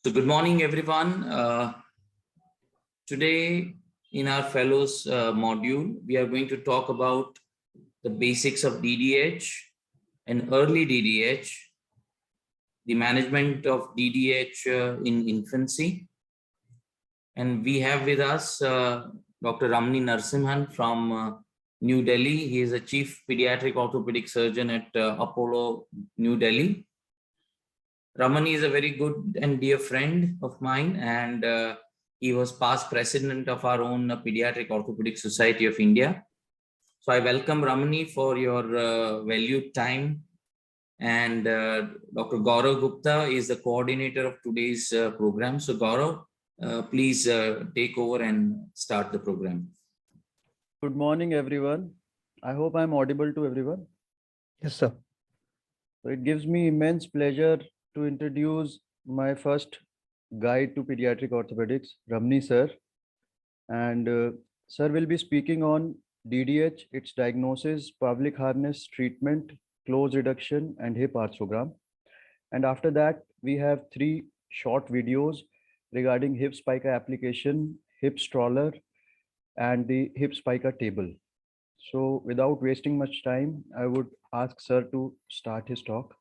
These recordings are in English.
So good morning, everyone. Today in our fellows module, we are going to talk about the basics of DDH and early DDH, the management of DDH in infancy. And we have with us Dr. Ramani Narsimhan from New Delhi. He is a chief pediatric orthopedic surgeon at Apollo, New Delhi. Ramani is a very good and dear friend of mine, and he was past president of our own Pediatric Orthopedic Society of India. So I welcome Ramani for your valued time. And Dr. Gaurav Gupta is the coordinator of today's program. So Gaurav, please take over and start the program. Good morning, everyone. I hope I'm audible to everyone. Yes, sir. So it gives me immense pleasure to introduce my first guide to pediatric orthopedics, Ramani sir. And sir will be speaking on DDH, its diagnosis, Pavlik harness treatment, close reduction, and hip arthrogram. And after that, we have 3 short videos regarding hip spica application, hip stroller, and the hip spica table. So without wasting much time, I would ask sir to start his talk.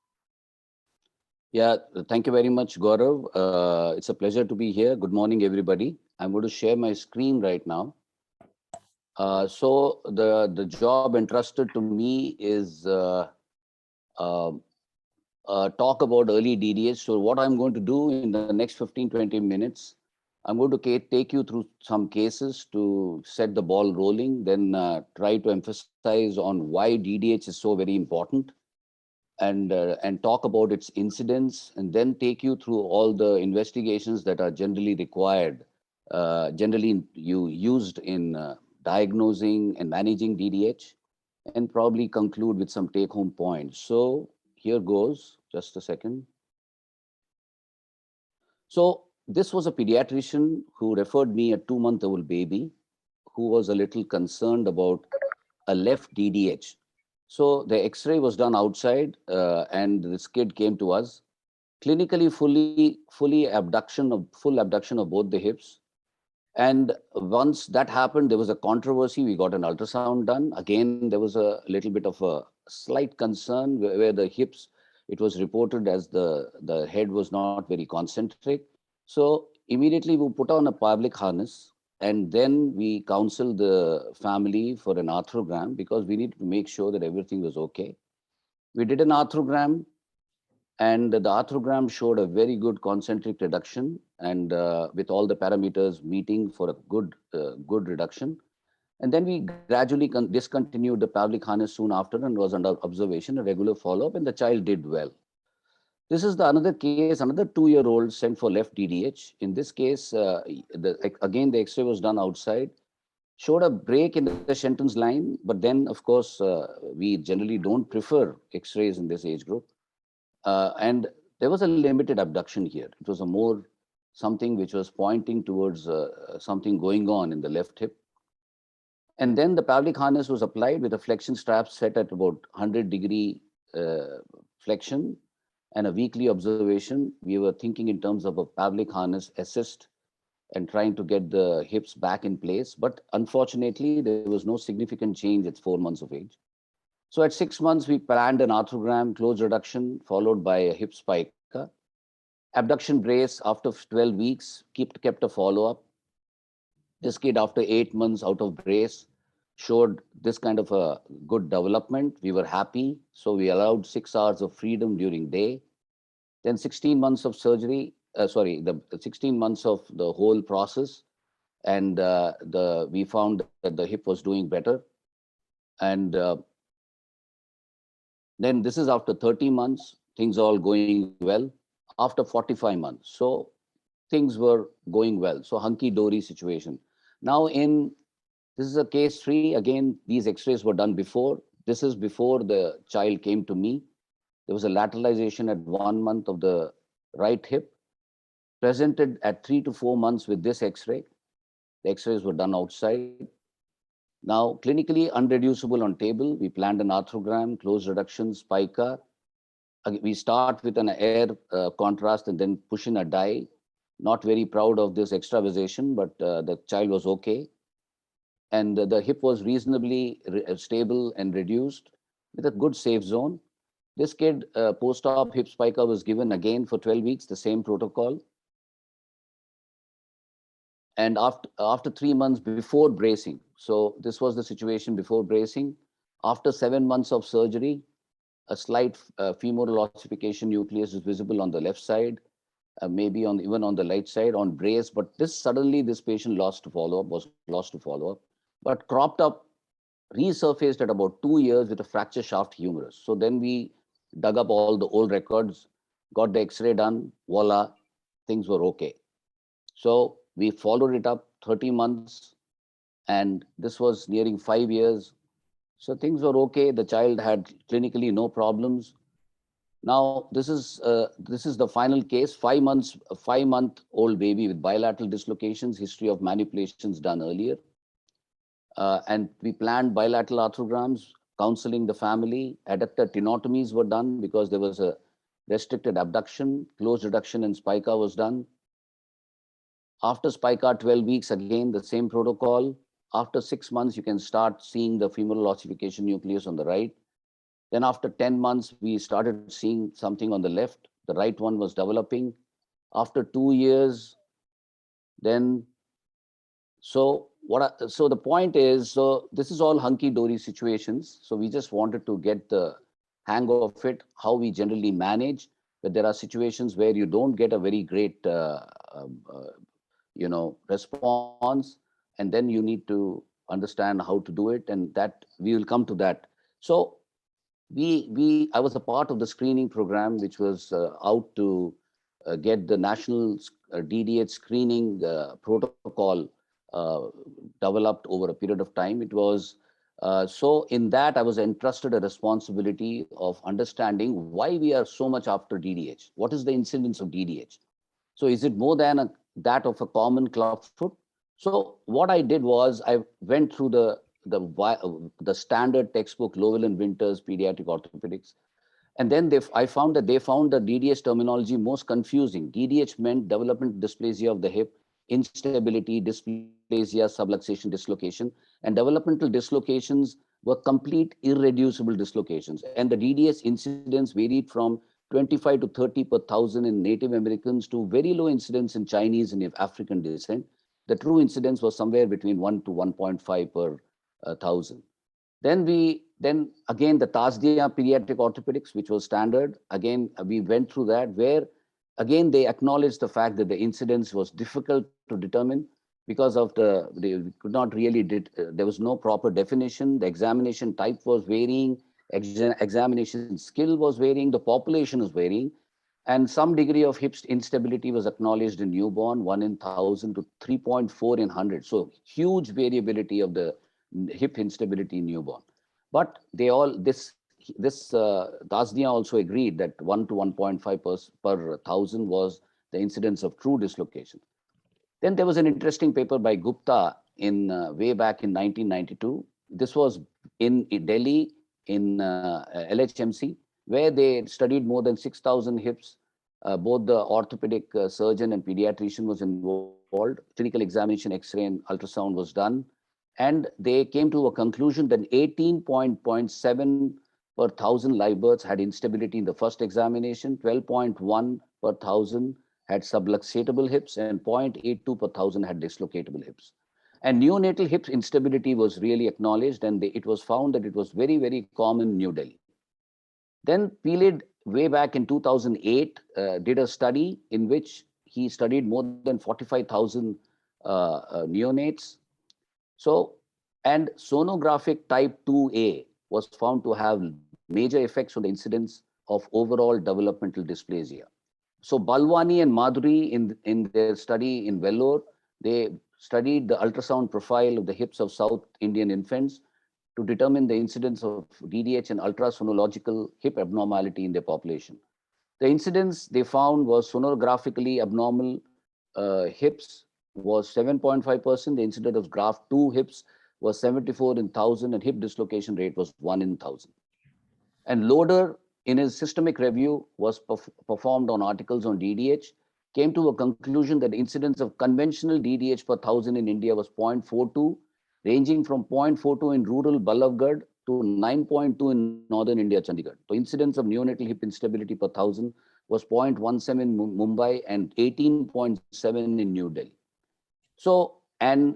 Yeah, thank you very much, Gaurav. It's a pleasure to be here. Good morning, everybody. I'm going to share my screen right now. So the job entrusted to me is talk about early DDH. So what I'm going to do in the next 15-20 minutes, I'm going to take you through some cases to set the ball rolling, then try to emphasize on why DDH is so very important, and talk about its incidence, and then take you through all the investigations that are generally required, used in diagnosing and managing DDH, and probably conclude with some take-home points. So here goes, just a second. So this was a pediatrician who referred me a 2-month-old baby who was a little concerned about a left DDH. So the X-ray was done outside, and this kid came to us. Clinically, full abduction of both the hips. And once that happened, there was a controversy. We got an ultrasound done. Again, there was a little bit of a slight concern where the hips, it was reported as the head was not very concentric. So immediately we put on a Pavlik harness, and then we counseled the family for an arthrogram because we needed to make sure that everything was okay. We did an arthrogram, and the arthrogram showed a very good concentric reduction, and with all the parameters meeting for a good reduction. And then we gradually discontinued the Pavlik harness soon after and was under observation, a regular follow-up, and the child did well. This is another case, another 2-year-old sent for left DDH. In this case, again, the X-ray was done outside, showed a break in the Shenton's line, but then, of course, we generally don't prefer X-rays in this age group. And there was a limited abduction here. It was a more something which was pointing towards something going on in the left hip. And then the Pavlik harness was applied with a flexion strap set at about 100-degree flexion and a weekly observation. We were thinking in terms of a Pavlik harness assist and trying to get the hips back in place. But unfortunately, there was no significant change at 4 months of age. So at 6 months, we planned an arthrogram, close reduction, followed by a hip spica. Abduction brace after 12 weeks, kept a follow-up. This kid, after 8 months out of brace, showed this kind of a good development. We were happy. So we allowed 6 hours of freedom during day. Then 16 months of surgery, the 16 months of the whole process. And we found that the hip was doing better. And then this is after 30 months, things are all going well. After 45 months, so things were going well. So hunky-dory situation. Now this is a case 3. Again, these X-rays were done before. This is before the child came to me. There was a lateralization at 1 month of the right hip, presented at 3 to 4 months with this X-ray. The X-rays were done outside. Now, clinically unreducible on table. We planned an arthrogram, close reduction, spica. We start with an air contrast and then push in a dye. Not very proud of this extravasation, but the child was okay. And the hip was reasonably stable and reduced with a good safe zone. This kid, post-op hip spica was given again for 12 weeks, the same protocol. And after 3 months before bracing, so this was the situation before bracing, after 7 months of surgery, a slight femoral ossification nucleus is visible on the left side, maybe even on the right side on brace, but this patient was lost to follow-up, but cropped up, resurfaced at about 2 years with a fracture shaft humerus. So then we dug up all the old records, got the X-ray done, voila, things were okay. So we followed it up 30 months, and this was nearing 5 years. So things were okay. The child had clinically no problems. Now this is the final case. 5 months, a 5-month-old baby with bilateral dislocations, history of manipulations done earlier. And we planned bilateral arthrograms, counseling the family. Adductor tenotomies were done because there was a restricted abduction, closed reduction and spica was done. After spica, 12 weeks, again, the same protocol. After 6 months, you can start seeing the femoral ossification nucleus on the right. Then after 10 months, we started seeing something on the left. The right one was developing. After 2 years, then, so the point is, so this is all hunky-dory situations. So we just wanted to get the hang of it, how we generally manage, but there are situations where you don't get a very great response, and then you need to understand how to do it, and that we will come to that. So I was a part of the screening program, which was out to get the national DDH screening protocol developed over a period of time. It was so in that I was entrusted a responsibility of understanding why we are so much after DDH. What is the incidence of DDH? So is it more than that of a common clubfoot? So what I did was I went through the standard textbook, Lowell and Winter's Pediatric Orthopedics, and then I found that they found the DDH terminology most confusing. DDH meant developmental dysplasia of the hip, instability, dysplasia, subluxation, dislocation, and developmental dislocations were complete irreducible dislocations. And the DDH incidence varied from 25 to 30 per thousand in Native Americans to very low incidence in Chinese and African descent. The true incidence was somewhere between 1 to 1.5 per thousand. Then again the Tasdia pediatric orthopedics, which was standard. Again, we went through that, where again they acknowledged the fact that the incidence was difficult to determine because of they could not really there was no proper definition. The examination type was varying, examination skill was varying, the population is varying, and some degree of hip instability was acknowledged in newborn, 1 in 1,000 to 3.4 in 100. So huge variability of the hip instability in newborn. But they all, Dasnia also agreed that 1 to 1.5 per 1,000 was the incidence of true dislocation. Then there was an interesting paper by Gupta in way back in 1992. This was in Delhi in LHMC, where they studied more than 6,000 hips. Both the orthopedic surgeon and pediatrician was involved. Clinical examination, X-ray and ultrasound was done. And they came to a conclusion that 18.7 per 1,000 live births had instability in the first examination, 12.1 per 1,000 had subluxatable hips, and 0.82 per 1,000 had dislocatable hips. And neonatal hip instability was really acknowledged, and it was found that it was very, very common in New Delhi. Then Pelid, way back in 2008, did a study in which he studied more than 45,000 neonates. So, and sonographic type 2A was found to have major effects on the incidence of overall developmental dysplasia. So Balwani and Madhuri in their study in Vellore, they studied the ultrasound profile of the hips of South Indian infants to determine the incidence of DDH and ultrasonological hip abnormality in their population. The incidence they found was sonographically abnormal hips was 7.5%. The incidence of graft 2 hips was 74 in 1,000, and hip dislocation rate was 1 in 1,000. And Loader, in his systemic review, was performed on articles on DDH. came to a conclusion that incidence of conventional DDH per 1,000 in India was 0.42, ranging from 0.42 in rural Ballavgarh to 9.2 in northern India, Chandigarh. So incidence of neonatal hip instability per 1,000 was 0.17 in Mumbai and 18.7 in New Delhi. So, and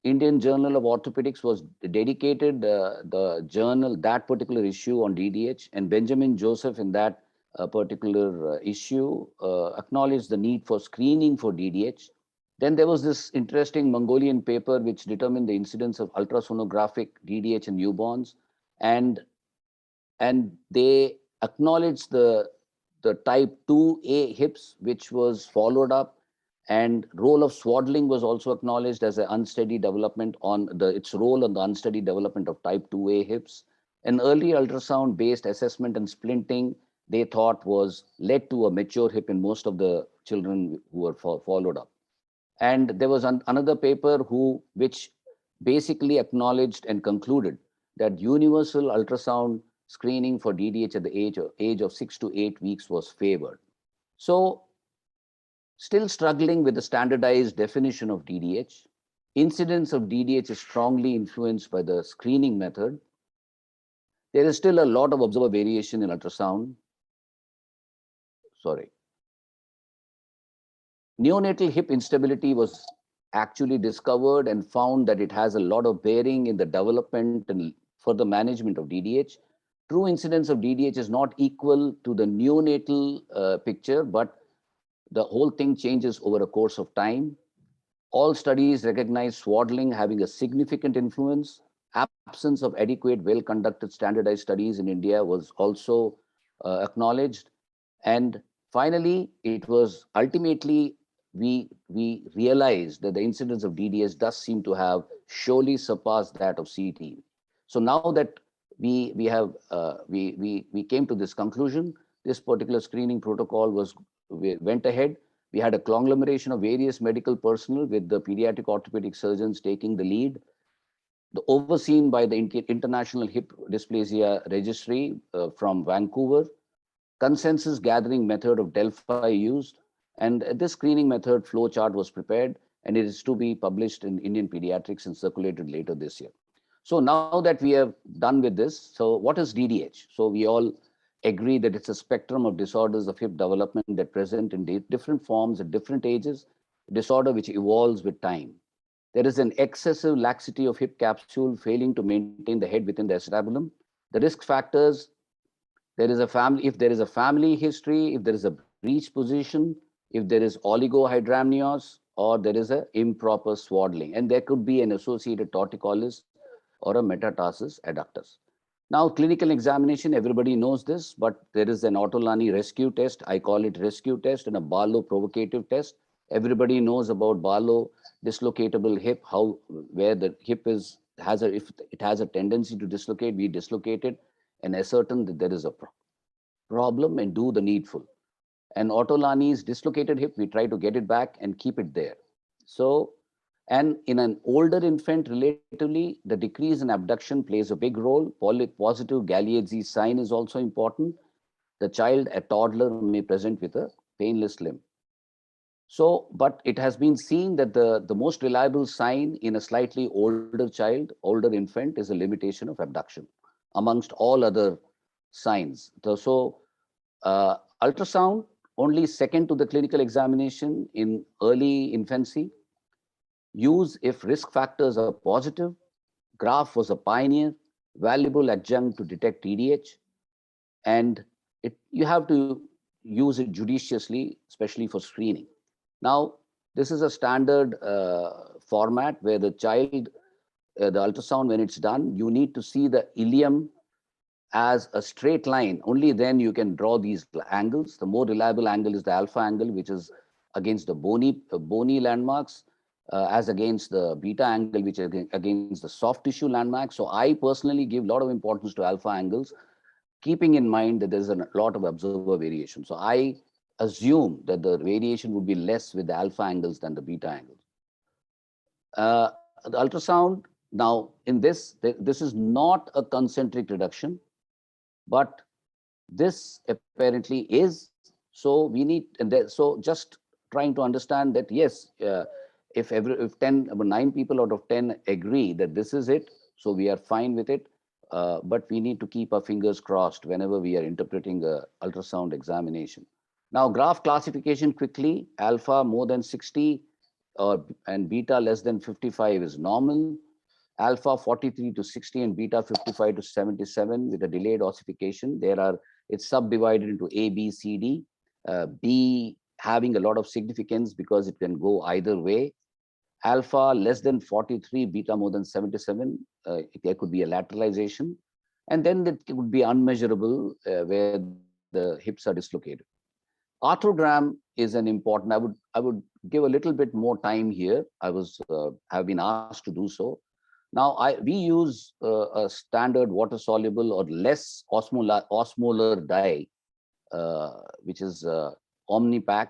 Indian Journal of Orthopedics was dedicated the journal, that particular issue on DDH, and Benjamin Joseph in that particular issue acknowledged the need for screening for DDH. Then there was this interesting Mongolian paper which determined the incidence of ultrasonographic DDH in newborns, and they acknowledged the type 2A hips, which was followed up, and role of swaddling was also acknowledged as an unsteady development on its role on the unsteady development of type 2A hips. An early ultrasound based assessment and splinting, they thought, was led to a mature hip in most of the children who were followed up. And there was another paper which basically acknowledged and concluded that universal ultrasound screening for DDH at the age of 6 to 8 weeks was favored. So, still struggling with the standardized definition of DDH. Incidence of DDH is strongly influenced by the screening method. There is still a lot of observer variation in ultrasound. Sorry. Neonatal hip instability was actually discovered and found that it has a lot of bearing in the development and further management of DDH. True incidence of DDH is not equal to the neonatal picture, but the whole thing changes over a course of time. All studies recognize swaddling having a significant influence. Absence of adequate, well-conducted standardized studies in India was also acknowledged. And finally, it was ultimately, we realized that the incidence of DDS does seem to have surely surpassed that of CT. So now that we came to this conclusion, this particular screening protocol went ahead. We had a conglomeration of various medical personnel with the pediatric orthopedic surgeons taking the lead, overseen by the International Hip Dysplasia Registry from Vancouver. Consensus gathering method of Delphi used, and this screening method flow chart was prepared, and it is to be published in Indian Pediatrics and circulated later this year. So now that we have done with this, so what is DDH? So we all agree that it's a spectrum of disorders of hip development that present in different forms at different ages, disorder which evolves with time. There is an excessive laxity of hip capsule failing to maintain the head within the acetabulum. The risk factors, if there is a family history, if there is a breech position, if there is oligohydramnios, or there is an improper swaddling, and there could be an associated torticollis or a metatarsus adductus. Now, clinical examination, everybody knows this, but there is an Ortolani rescue test. I call it rescue test, and a Barlow provocative test. Everybody knows about Barlow dislocatable hip, where the hip if it has a tendency to dislocate, we dislocate it and ascertain that there is a problem and do the needful. And Ortolani's dislocated hip, we try to get it back and keep it there. So, and in an older infant, relatively, the decrease in abduction plays a big role. Positive Galeazzi sign is also important. The child, a toddler, may present with a painless limb. So, but it has been seen that the most reliable sign in a slightly older child, older infant, is a limitation of abduction amongst all other signs. So, ultrasound, only second to the clinical examination in early infancy. Use if risk factors are positive. Graph was a pioneer, valuable adjunct to detect TDH, and you have to use it judiciously, especially for screening. Now, this is a standard format where the child, the ultrasound, when it's done, you need to see the ilium as a straight line. Only then you can draw these angles. The more reliable angle is the alpha angle, which is against the bony landmarks, as against the beta angle, which is against the soft tissue landmarks. So I personally give a lot of importance to alpha angles, keeping in mind that there's a lot of observer variation. So I assume that the variation would be less with the alpha angles than the beta angles. The ultrasound, now in this is not a concentric reduction, but this apparently is. So we need, so just trying to understand that, yes, if 9 people out of 10 agree that this is it, so we are fine with it. But we need to keep our fingers crossed whenever we are interpreting a ultrasound examination. Now, graph classification quickly: alpha more than 60 and beta less than 55 is normal. Alpha 43 to 60 and beta 55 to 77 with a delayed ossification. It's subdivided into A, B, C, D. B having a lot of significance because it can go either way. Alpha less than 43, beta more than 77, there could be a lateralization. And then it could be unmeasurable where the hips are dislocated. Arthrogram is an important, I would give a little bit more time here. Have been asked to do so. Now, we use a standard water soluble or less osmolar dye, which is Omnipack.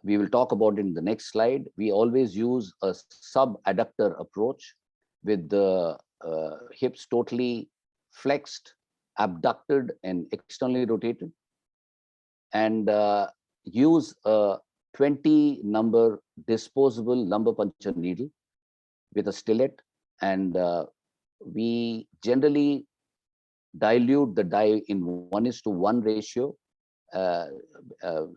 We will talk about it in the next slide. We always use a sub-adductor approach with the hips totally flexed, abducted, and externally rotated, and use a 20 number disposable lumbar puncture needle with a stillet. And we generally dilute the dye in 1:1 ratio.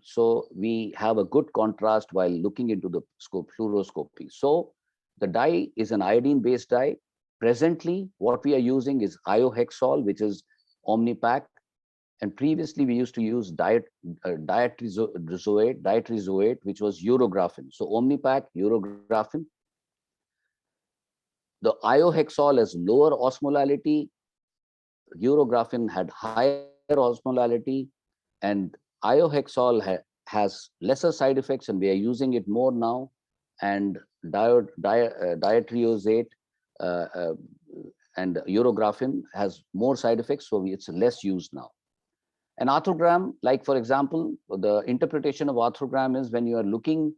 So we have a good contrast while looking into the fluoroscopy. So the dye is an iodine-based dye. Presently, what we are using is iohexol, which is Omnipack. And previously, we used to use diatrizoate, which was urographin. So Omnipack, urographin. The iohexol has lower osmolality. Urographin had higher osmolality. And iohexol has lesser side effects, and we are using it more now. And diatrizoate and urographin has more side effects, so it's less used now. An arthrogram, like for example, the interpretation of arthrogram is when you are looking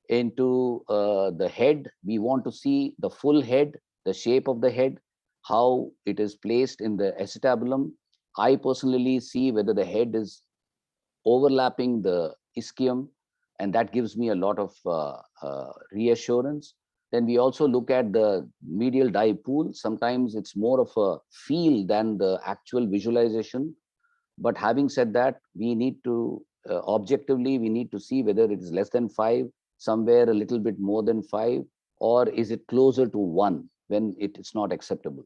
into the head, we want to see the full head, the shape of the head, how it is placed in the acetabulum. I personally see whether the head is overlapping the ischium, and that gives me a lot of reassurance. Then we also look at the medial dye pool. Sometimes it's more of a feel than the actual visualization. But having said that, we need to objectively, we need to see whether it is less than 5, somewhere a little bit more than 5, or is it closer to 1 when it's not acceptable.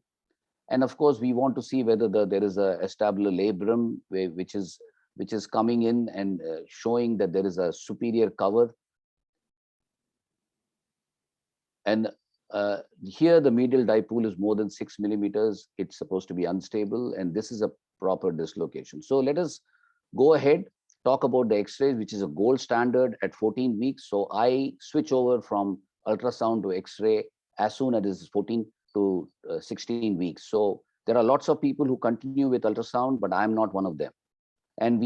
And of course, we want to see whether there is a acetabulum which is coming in and showing that there is a superior cover. And here the medial dye pool is more than 6 millimeters. It's supposed to be unstable, and this is a proper dislocation. So let us go ahead, talk about the X-rays, which is a gold standard at 14 weeks. So I switch over from ultrasound to X-ray as soon as it is 14 to 16 weeks. So there are lots of people who continue with ultrasound, but I'm not one of them. And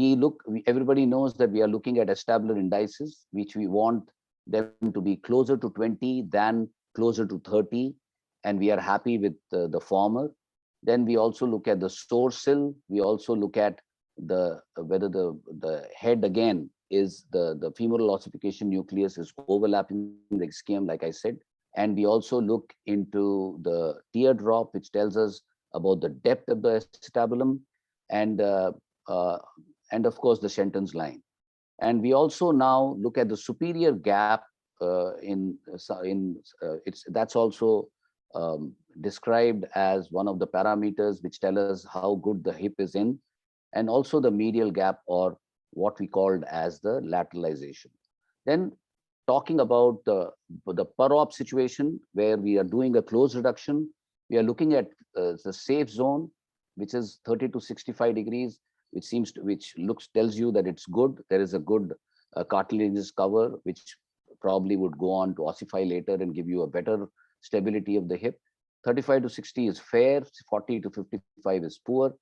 everybody knows that we are looking at acetabular indices, which we want them to be closer to 20 than closer to 30. And we are happy with the former. Then we also look at the sourcil. We also look at whether the head again is the femoral ossification nucleus is overlapping the ischium, like I said. And we also look into the teardrop, which tells us about the depth of the acetabulum, and of course the Shenton's line. And we also now look at the superior gap that's also described as one of the parameters which tell us how good the hip is in, and also the medial gap, or what we called as the lateralization. Then talking about the per-op situation, where we are doing a close reduction, we are looking at the safe zone, which is 30 to 65 degrees, which tells you that it's good. There is a good cartilaginous cover, which probably would go on to ossify later and give you a better stability of the hip. 35 to 60 is fair, 40 to 55 is poor,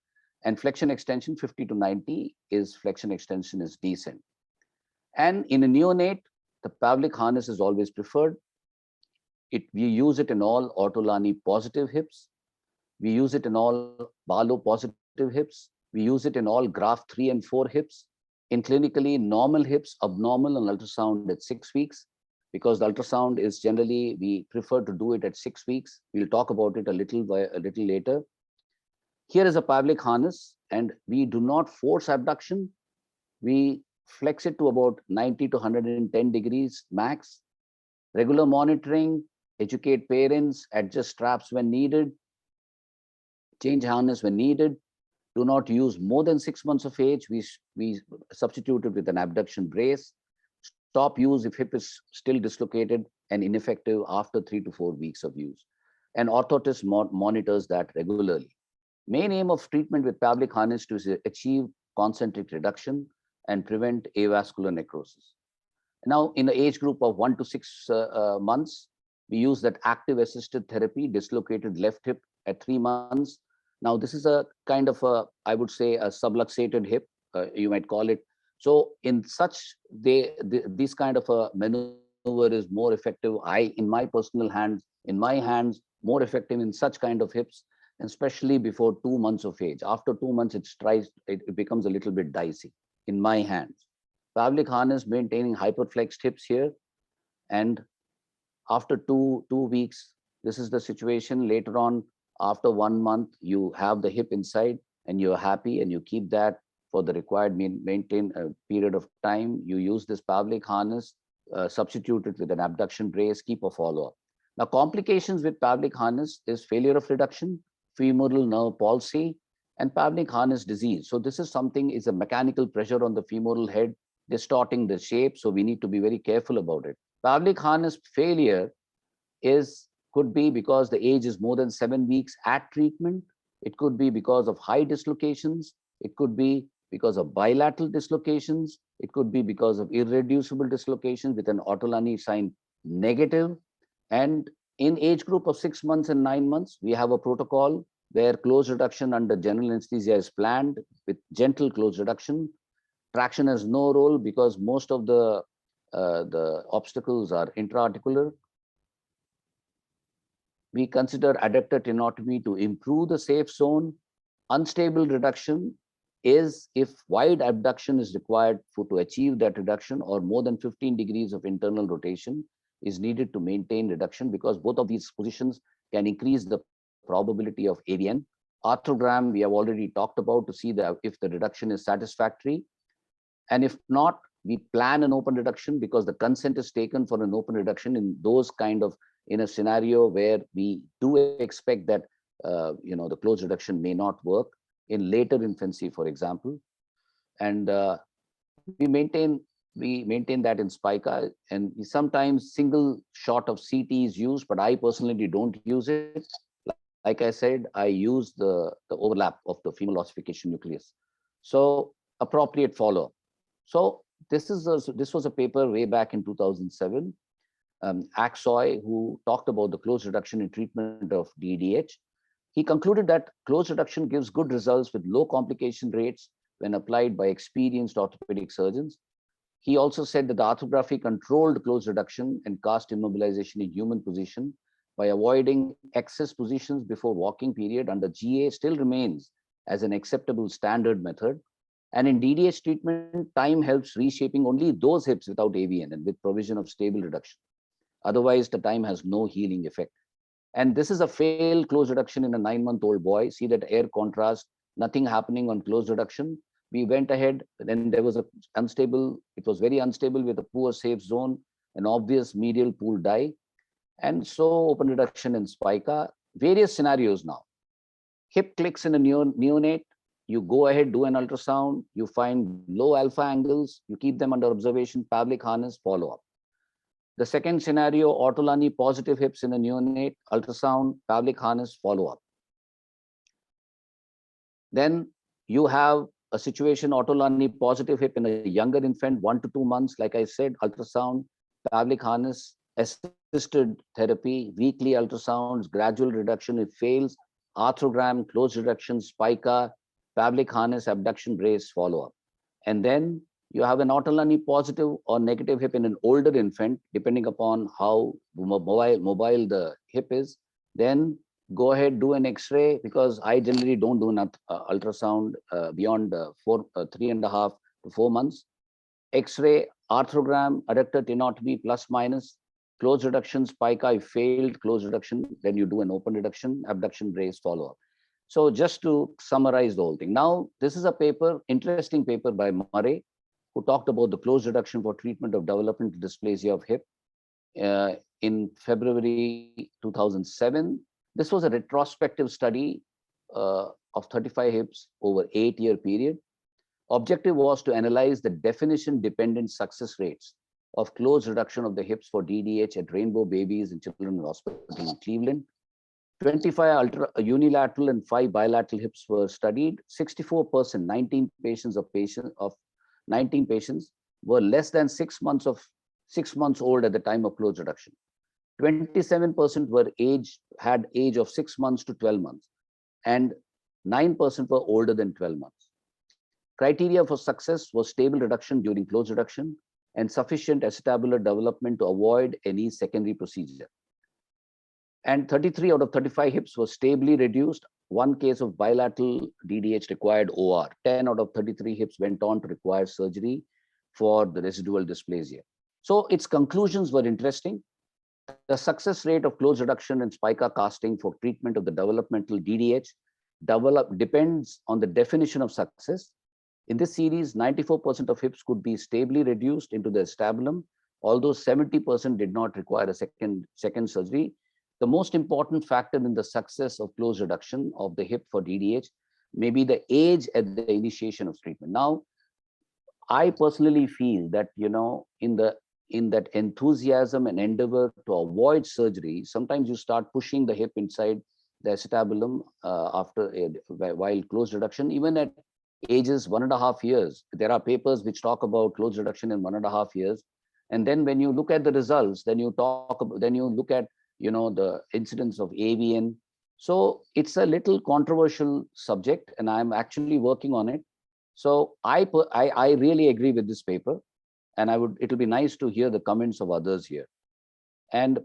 and flexion extension 50 to 90 is flexion extension is decent. And in a neonate, the Pavlik harness is always preferred. We use it in all Ortolani positive hips. We use it in all Barlow positive hips. We use it in all Graph 3 and 4 hips. in clinically normal hips, abnormal on ultrasound at 6 weeks, because the ultrasound is generally, we prefer to do it at 6 weeks. We'll talk about it a little later. Here is a Pavlik harness, and we do not force abduction. We flex it to about 90 to 110 degrees max. Regular monitoring, educate parents, adjust straps when needed, change harness when needed. Do not use more than 6 months of age. We substitute it with an abduction brace. Stop use if hip is still dislocated and ineffective after 3 to 4 weeks of use. And orthotist monitors that regularly. Main aim of treatment with Pavlik harness is to achieve concentric reduction and prevent avascular necrosis. Now, in the age group of 1 to 6 months, we use that active assisted therapy, dislocated left hip at 3 months. Now, this is a kind of a, I would say, a subluxated hip, you might call it. So in such, this kind of a maneuver is more effective. In my personal hands, more effective in such kind of hips, especially before 2 months of age. After 2 months, it becomes a little bit dicey in my hands. Pavlik harness maintaining hyperflexed hips here. And after two weeks, this is the situation. Later on, after 1 month, you have the hip inside and you're happy and you keep that for the required maintain period of time. You use this Pavlik harness, substitute it with an abduction brace, keep a follow-up. Now, complications with Pavlik harness is failure of reduction, femoral nerve palsy, and Pavlik harness disease. So this is something, is a mechanical pressure on the femoral head, distorting the shape. So we need to be very careful about it. Pavlik harness failure could be because the age is more than 7 weeks at treatment. It could be because of high dislocations. It could be because of bilateral dislocations. It could be because of irreducible dislocations with an Ortolani sign negative. And in age group of 6 months and 9 months, we have a protocol where close reduction under general anesthesia is planned with gentle close reduction. Traction has no role because most of the obstacles are intra-articular. We consider adductor tenotomy to improve the safe zone. Unstable reduction is if wide abduction is required to achieve that reduction, or more than 15 degrees of internal rotation is needed to maintain reduction, because both of these positions can increase the probability of AVN. Arthrogram, we have already talked about, to see if the reduction is satisfactory. And if not, we plan an open reduction, because the consent is taken for an open reduction in those kind of, in a scenario where we do expect that the closed reduction may not work in later infancy, for example. And we maintain that in Spica, and sometimes single shot of CT is used, but I personally don't use it. Like I said, I use the overlap of the femoral ossification nucleus. So appropriate follow-up. So this was a paper way back in 2007. Aksoy, who talked about the close reduction in treatment of DDH. He concluded that close reduction gives good results with low complication rates when applied by experienced orthopedic surgeons. He also said that the arthrography controlled close reduction and cast immobilization in human position by avoiding excess positions before walking period under GA still remains as an acceptable standard method. And in DDH treatment, time helps reshaping only those hips without AVN and with provision of stable reduction. Otherwise, the time has no healing effect. And this is a failed close reduction in a 9-month-old boy. See that air contrast, nothing happening on close reduction. We went ahead, then there was it was very unstable with a poor safe zone, an obvious medial pool die. And so open reduction in Spica, various scenarios now. Hip clicks in a neonate, you go ahead, do an ultrasound, you find low alpha angles, you keep them under observation, Pavlik harness, follow up. The second scenario, Ortolani positive hips in a neonate, ultrasound, Pavlik harness, follow up. Then you have a situation, Ortolani positive hip in a younger infant, 1 to 2 months, like I said, ultrasound, Pavlik harness, assisted therapy, weekly ultrasounds, gradual reduction, it fails, arthrogram, close reduction, Spica, Pavlik harness, abduction brace, follow up. And then you have an Ortolani positive or negative hip in an older infant, depending upon how mobile the hip is. Then go ahead, do an X-ray, because I generally don't do an ultrasound beyond 3.5 to 4 months. X-ray, arthrogram, adductor tenotomy plus minus, close reduction, spica, if failed, close reduction, then you do an open reduction, abduction brace follow-up. So just to summarize the whole thing. Now, this is a paper, interesting paper by Murray, who talked about the close reduction for treatment of developmental dysplasia of hip in February 2007. This was a retrospective study of 35 hips over 8-year period. Objective was to analyze the definition-dependent success rates of close reduction of the hips for DDH at Rainbow Babies and Children's Hospital in Cleveland. 25 unilateral and 5 bilateral hips were studied. 64%, 19 patients were less than 6 months old at the time of close reduction. 27% had age of 6 months to 12 months, and 9% were older than 12 months. Criteria for success was stable reduction during close reduction and sufficient acetabular development to avoid any secondary procedure. And 33 out of 35 hips were stably reduced. 1 case of bilateral DDH required OR. 10 out of 33 hips went on to require surgery for the residual dysplasia. So its conclusions were interesting. The success rate of close reduction and spica casting for treatment of the developmental DDH depends on the definition of success. In this series, 94% of hips could be stably reduced into the acetabulum, although 70% did not require a second surgery. The most important factor in the success of close reduction of the hip for DDH may be the age at the initiation of treatment. Now, I personally feel that, in that enthusiasm and endeavor to avoid surgery, sometimes you start pushing the hip inside the acetabulum while close reduction, even at ages 1.5 years. There are papers which talk about close reduction in 1.5 years. And then when you look at the results, then you look at the incidence of AVN. So it's a little controversial subject, and I'm actually working on it. So I really agree with this paper, and it'll be nice to hear the comments of others here. And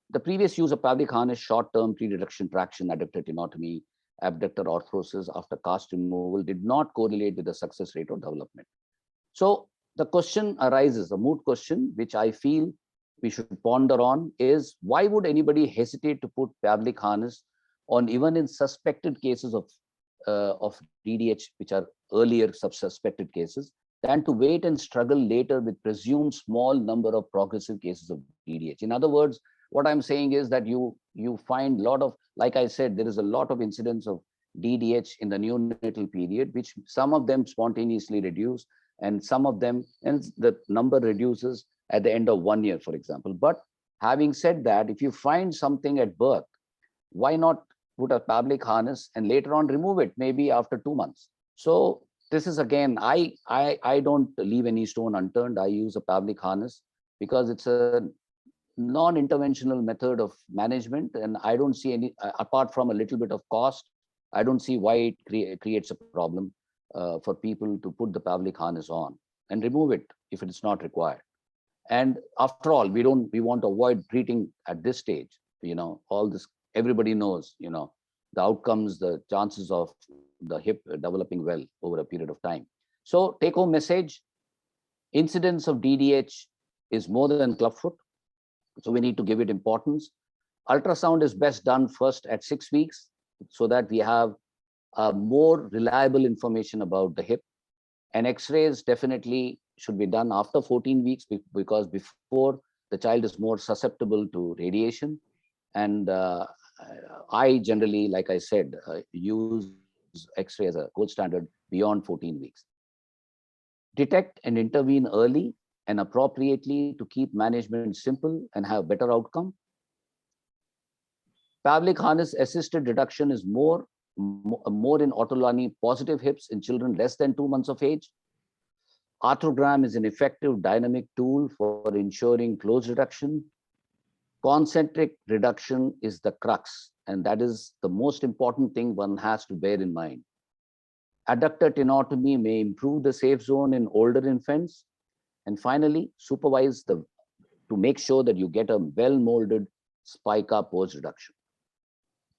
the previous use of pelvic harness, short-term pre-reduction traction, adductor tenotomy, abductor orthosis after cast removal did not correlate with the success rate of development. So the question arises, a moot question, which I feel we should ponder on, is why would anybody hesitate to put pelvic harness on even in suspected cases of DDH, which are earlier suspected cases, than to wait and struggle later with presumed small number of progressive cases of DDH. In other words, what I'm saying is that you find a lot of, like I said, there is a lot of incidents of DDH in the neonatal period, which some of them spontaneously reduce, and some of them, and the number reduces at the end of 1 year, for example. But having said that, if you find something at birth, why not put a pelvic harness and later on remove it, maybe after 2 months? So this is, again, I don't leave any stone unturned. I use a pelvic harness because it's a non-interventional method of management, and I don't see any, apart from a little bit of cost, I don't see why it creates a problem for people to put the pelvic harness on and remove it if it is not required. And after all, we want to avoid treating at this stage. All this, everybody knows, the outcomes, the chances of the hip developing well over a period of time. So take home message, incidence of DDH is more than clubfoot. So we need to give it importance. Ultrasound is best done first at 6 weeks so that we have more reliable information about the hip. And X-rays definitely should be done after 14 weeks because before the child is more susceptible to radiation. And I generally, like I said, use X-ray as a gold standard beyond 14 weeks. Detect and intervene early and appropriately to keep management simple and have better outcome. Pelvic harness assisted reduction is more in Ortolani positive hips in children less than 2 months of age. Arthrogram is an effective dynamic tool for ensuring close reduction. Concentric reduction is the crux, and that is the most important thing one has to bear in mind. Adductor tenotomy may improve the safe zone in older infants. And finally, supervise to make sure that you get a well-molded spica post-reduction.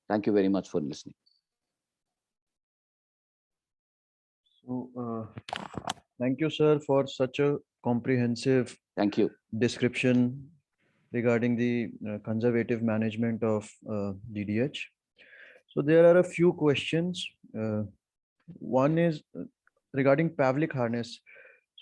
Thank you very much for listening. So Thank you, sir, for such a comprehensive Thank you. description regarding the conservative management of DDH. So there are a few questions. One is regarding Pavlik harness.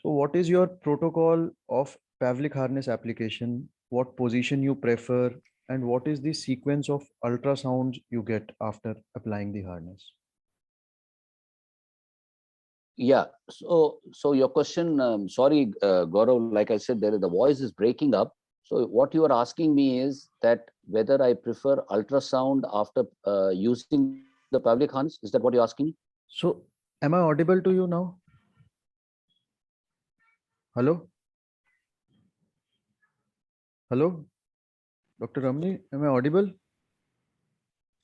So what is your protocol of Pavlik harness application? What position you prefer? And what is the sequence of ultrasounds you get after applying the harness? Yeah. So your question, sorry, Gaurav, like I said, the voice is breaking up. So what you are asking me is that whether I prefer ultrasound after using the Pavlik harness. Is that what you're asking me? So am I audible to you now? Hello? Hello? Dr. Ramani, am I audible?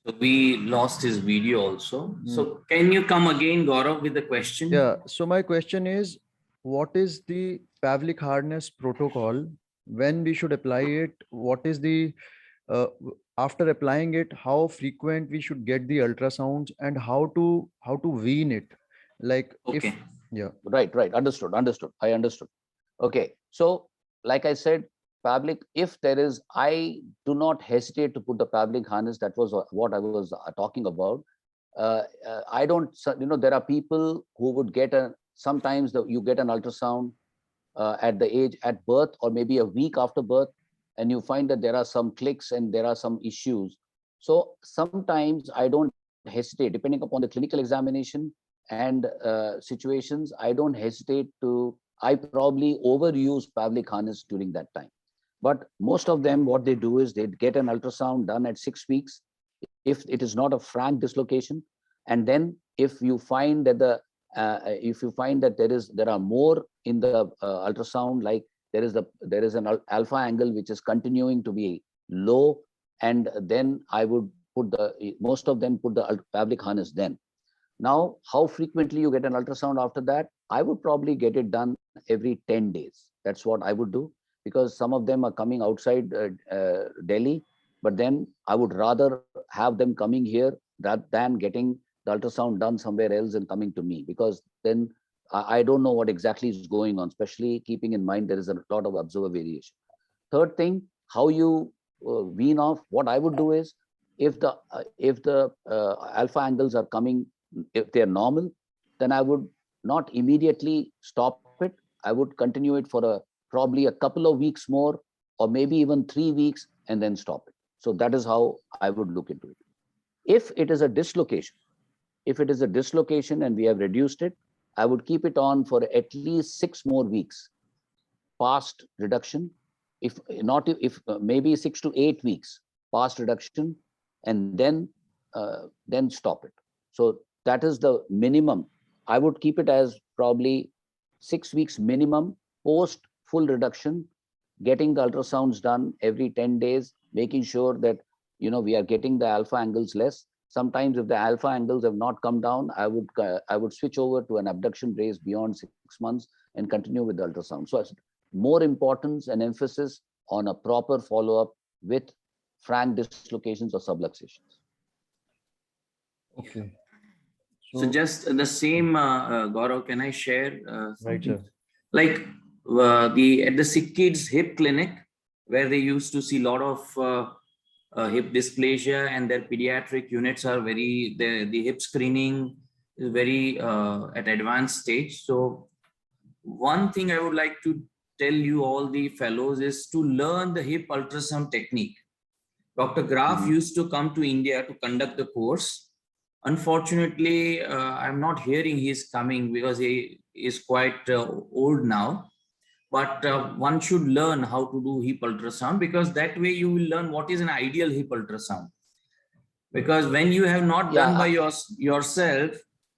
So we lost his video also. So can you come again, Gaurav, with the question? Yeah. So my question is, what is the Pavlik harness protocol? When we should apply it? What is the after applying it? How frequent we should get the ultrasounds, and how to wean it? Like Okay. if yeah. Right. Understood. I understood. Okay. So like I said, Pavlik, if there is, I do not hesitate to put the Pavlik harness. That was what I was talking about. I don't, there are people who would get sometimes you get an ultrasound at birth or maybe a week after birth, and you find that there are some clicks and there are some issues. So sometimes I don't hesitate, depending upon the clinical examination and situations, I don't hesitate I probably overuse Pavlik harness during that time. But most of them, what they do is they get an ultrasound done at 6 weeks, if it is not a frank dislocation. And then if you find that there are more in the ultrasound, like there is an alpha angle which is continuing to be low, and then I would most of them put the Pavlik harness then. Now, how frequently you get an ultrasound after that? I would probably get it done every 10 days. That's what I would do, because some of them are coming outside Delhi, but then I would rather have them coming here rather than getting the ultrasound done somewhere else and coming to me, because then I don't know what exactly is going on, especially keeping in mind there is a lot of observer variation. Third thing, how you wean off, what I would do is, if the alpha angles are coming, if they're normal, then I would not immediately stop it. I would continue it for probably a couple of weeks more, or maybe even 3 weeks, and then stop it. So that is how I would look into it. If it is a dislocation, and we have reduced it, I would keep it on for at least 6 more weeks past reduction. If not, maybe 6 to 8 weeks past reduction, and then stop it. So that is the minimum. I would keep it as probably 6 weeks minimum post full reduction, getting the ultrasounds done every 10 days, making sure that we are getting the alpha angles less. Sometimes if the alpha angles have not come down, I would switch over to an abduction brace beyond 6 months and continue with the ultrasound. So more importance and emphasis on a proper follow-up with frank dislocations or subluxations. Okay. So just the same, Gaurav, can I share Right, something? sir. Like at the Sick Kids Hip Clinic, where they used to see a lot of hip dysplasia, and their pediatric units are the hip screening is very at advanced stage. So one thing I would like to tell you all the fellows is to learn the hip ultrasound technique. Dr. Graf used to come to India to conduct the course. Unfortunately, I'm not hearing he's coming because he is quite old now. But one should learn how to do hip ultrasound, because that way you will learn what is an ideal hip ultrasound. Because when you have not done by yourself,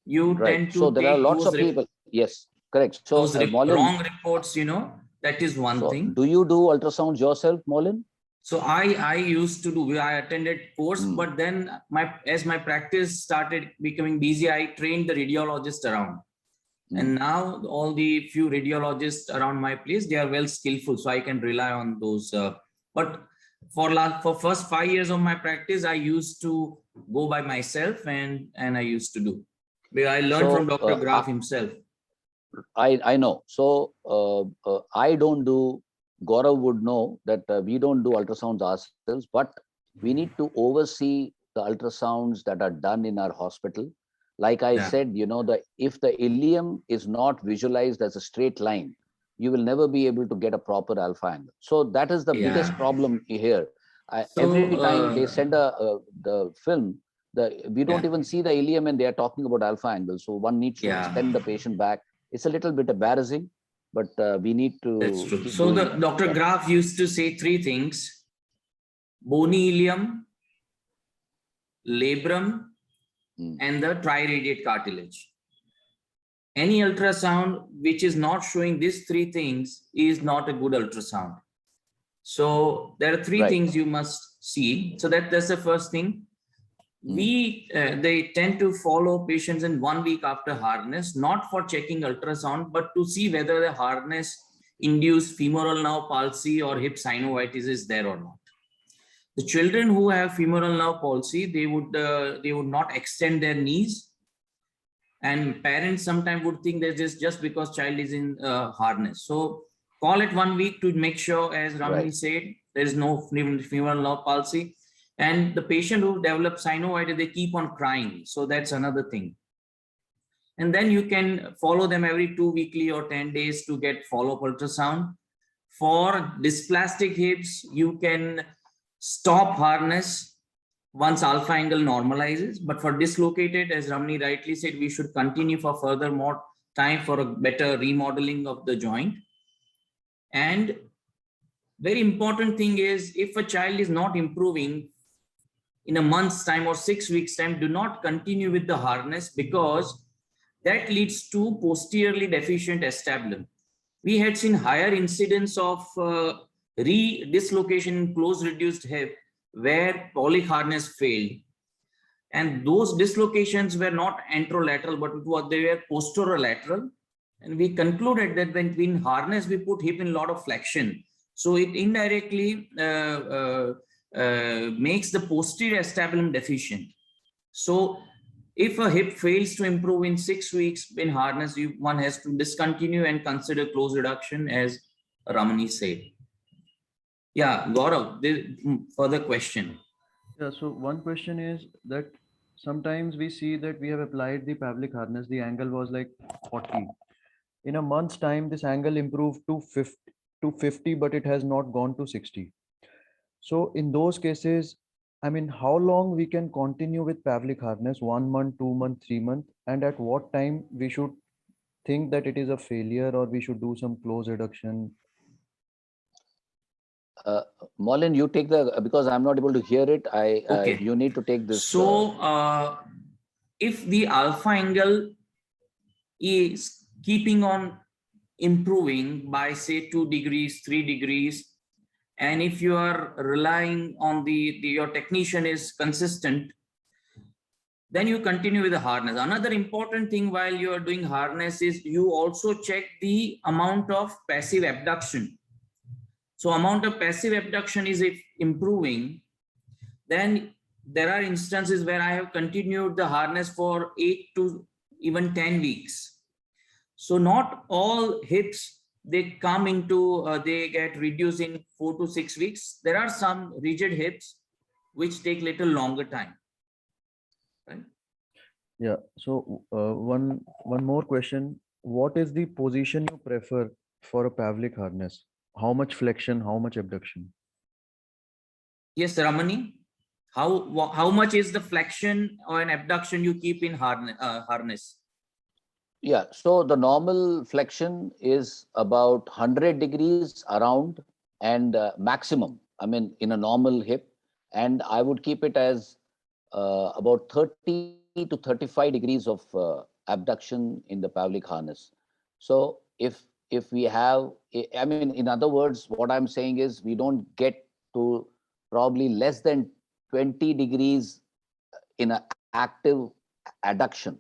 you tend to so there are take lots of people. Yes, correct. So those wrong reports, that is one thing. Do you do ultrasounds yourself, Molin? So I used to do, I attended course, but then as my practice started becoming busy, I trained the radiologist around. And now all the few radiologists around my place, they are well skillful, so I can rely on those. But for first 5 years of my practice, I used to go by myself, and I used to do. I learned from Dr. Graf himself. I know. So I don't do, Gaurav would know that we don't do ultrasounds ourselves, but we need to oversee the ultrasounds that are done in our hospital. Like I Yeah. said, if the ileum is not visualized as a straight line, you will never be able to get a proper alpha angle. So that is the biggest Yeah. problem here. Every So, time they send the film, we don't yeah, even see the ileum and they are talking about alpha angle. So one needs to yeah, send the patient back. It's a little bit embarrassing, but we need that's to true. keep So the doing Dr. that. Graf used to say three things: bony ileum, labrum, Mm. and the triradiate cartilage. Any ultrasound which is not showing these three things is not a good ultrasound. So there are three Right. things you must see. So that's the first thing. Mm. They tend to follow patients in 1 week after harness, not for checking ultrasound, but to see whether the harness induced femoral nerve palsy or hip synovitis is there or not. The children who have femoral nerve palsy, they would not extend their knees, and parents sometimes would think that just because child is in harness. So call it 1 week to make sure, as Ramani Right. said, there is no femoral nerve palsy. And the patient who develops synovitis, they keep on crying. So that's another thing. And then you can follow them every 2 weekly or 10 days to get follow-up ultrasound. For dysplastic hips, you can stop harness once alpha angle normalizes. But for dislocated, as Ramani rightly said, we should continue for further more time for a better remodeling of the joint. And very important thing is, if a child is not improving in a month's time or 6 weeks time, do not continue with the harness, because that leads to posteriorly deficient acetabulum. We had seen higher incidence of dislocation in close reduced hip where polyc harness failed. And those dislocations were not anterolateral, but they were posterolateral. And we concluded that when in harness, we put hip in a lot of flexion. So it indirectly makes the posterior acetabulum deficient. So if a hip fails to improve in 6 weeks in harness, one has to discontinue and consider close reduction, as Ramani said. Yeah, Gaurav, further question. Yeah, so one question is that sometimes we see that we have applied the Pavlik harness, the angle was like 40. In a month's time, this angle improved to 50, but it has not gone to 60. So in those cases, I mean, how long we can continue with Pavlik harness, 1 month, 2 month, 3 month, and at what time we should think that it is a failure or we should do some close reduction? Uh, Molin, you take because I'm not able to hear it. Okay. You need to take this. So if the alpha angle is keeping on improving by say 2 degrees, 3 degrees, and if you are relying on your technician is consistent, then you continue with the harness. Another important thing while you are doing harness is you also check the amount of passive abduction. So amount of passive abduction is if improving, then there are instances where I have continued the harness for 8 to even 10 weeks. So not all hips, they come into, they get reduced in 4 to 6 weeks. There are some rigid hips which take little longer time. Right? Yeah. So one more question. What is the position you prefer for a Pavlik harness? How much flexion, how much abduction? Yes, Ramani. How much is the flexion or an abduction you keep in harness? Yeah, so the normal flexion is about 100 degrees around and maximum, I mean, in a normal hip. And I would keep it as about 30 to 35 degrees of abduction in the Pavlik harness. So if we have, I mean, in other words, what I'm saying is we don't get to probably less than 20 degrees in an active adduction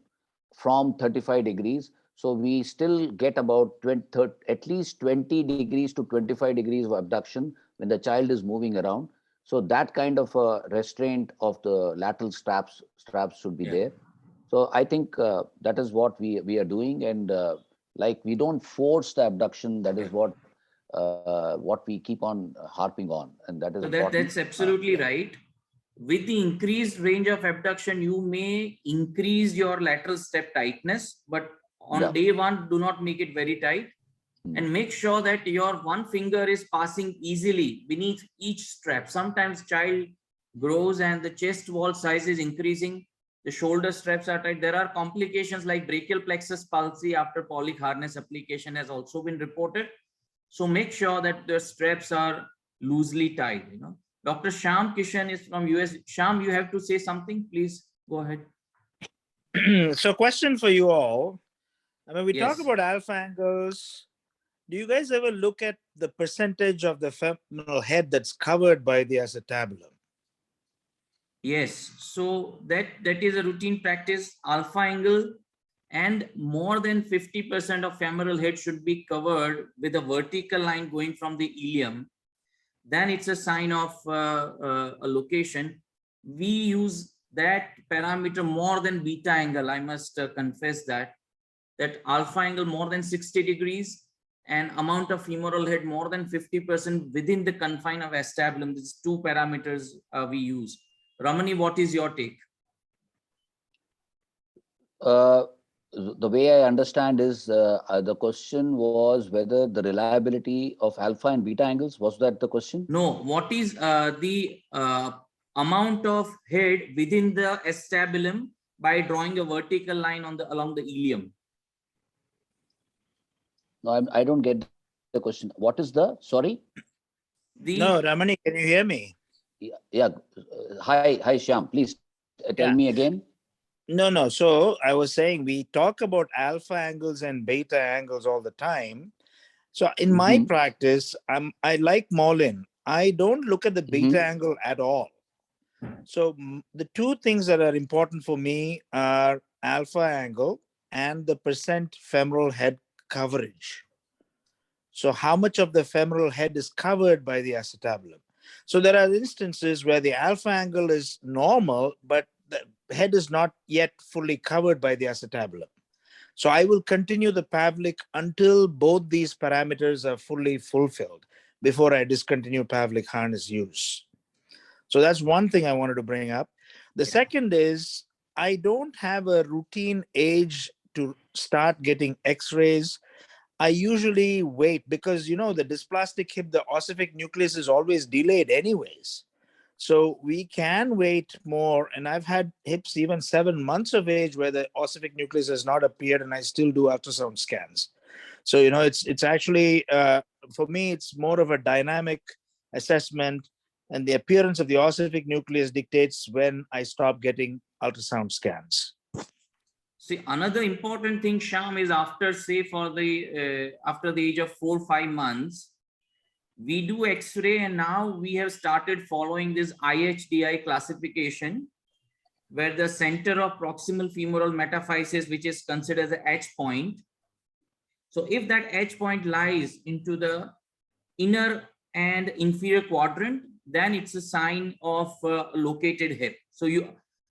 from 35 degrees. So we still get about 20, 30, at least 20 degrees to 25 degrees of abduction when the child is moving around. So that kind of a restraint of the lateral straps should be there. So I think that is what we are doing. And Like we don't force the abduction. That is what we keep on harping on, and that is So important. that's absolutely Yeah. right. With the increased range of abduction, you may increase your lateral step tightness, but Yeah. on day one, do not make it very tight. And make sure that your one finger is passing easily beneath each strap. Sometimes child grows and the chest wall size is increasing. The shoulder straps are tight. There are complications like brachial plexus palsy after polyc harness application has also been reported. So make sure that the straps are loosely tied. Dr. Sham Kishan is from US. Sham, you have to say something. Please go ahead. So question for you all. I mean, we talk Yes. about alpha angles. Do you guys ever look at the percentage of the femoral head that's covered by the acetabulum? Yes, so that is a routine practice. Alpha angle and more than 50% of femoral head should be covered with a vertical line going from the ilium. Then it's a sign of a location. We use that parameter more than beta angle. I must confess that alpha angle more than 60 degrees and amount of femoral head more than 50% within the confine of acetabulum. These two parameters we use. Ramani, what is your take? The way I understand is the question was whether the reliability of alpha and beta angles. Was that the question? No, what is the amount of head within the acetabulum by drawing a vertical line on along the ilium? No, I don't get the question. What is the, sorry? No, Ramani, can you hear me? Yeah. Hi, Shyam. Please tell me again. No. So I was saying we talk about alpha angles and beta angles all the time. So in my practice, I like Mollin. I don't look at the beta angle at all. So the two things that are important for me are alpha angle and the percent femoral head coverage. So how much of the femoral head is covered by the acetabulum? So there are instances where the alpha angle is normal, but the head is not yet fully covered by the acetabulum. So I will continue the Pavlik until both these parameters are fully fulfilled before I discontinue Pavlik harness use. So that's one thing I wanted to bring up. The second is I don't have a routine age to start getting x-rays. I usually wait because, the dysplastic hip, the ossific nucleus is always delayed anyways. So we can wait more. And I've had hips even 7 months of age where the ossific nucleus has not appeared and I still do ultrasound scans. So, it's actually, for me, it's more of a dynamic assessment, and the appearance of the ossific nucleus dictates when I stop getting ultrasound scans. See, another important thing, Sham, is after, say, after the age of 4-5 months, we do X-ray, and now we have started following this IHDI classification, where the center of proximal femoral metaphysis, which is considered as the H point. So if that H point lies into the inner and inferior quadrant, then it's a sign of located hip. So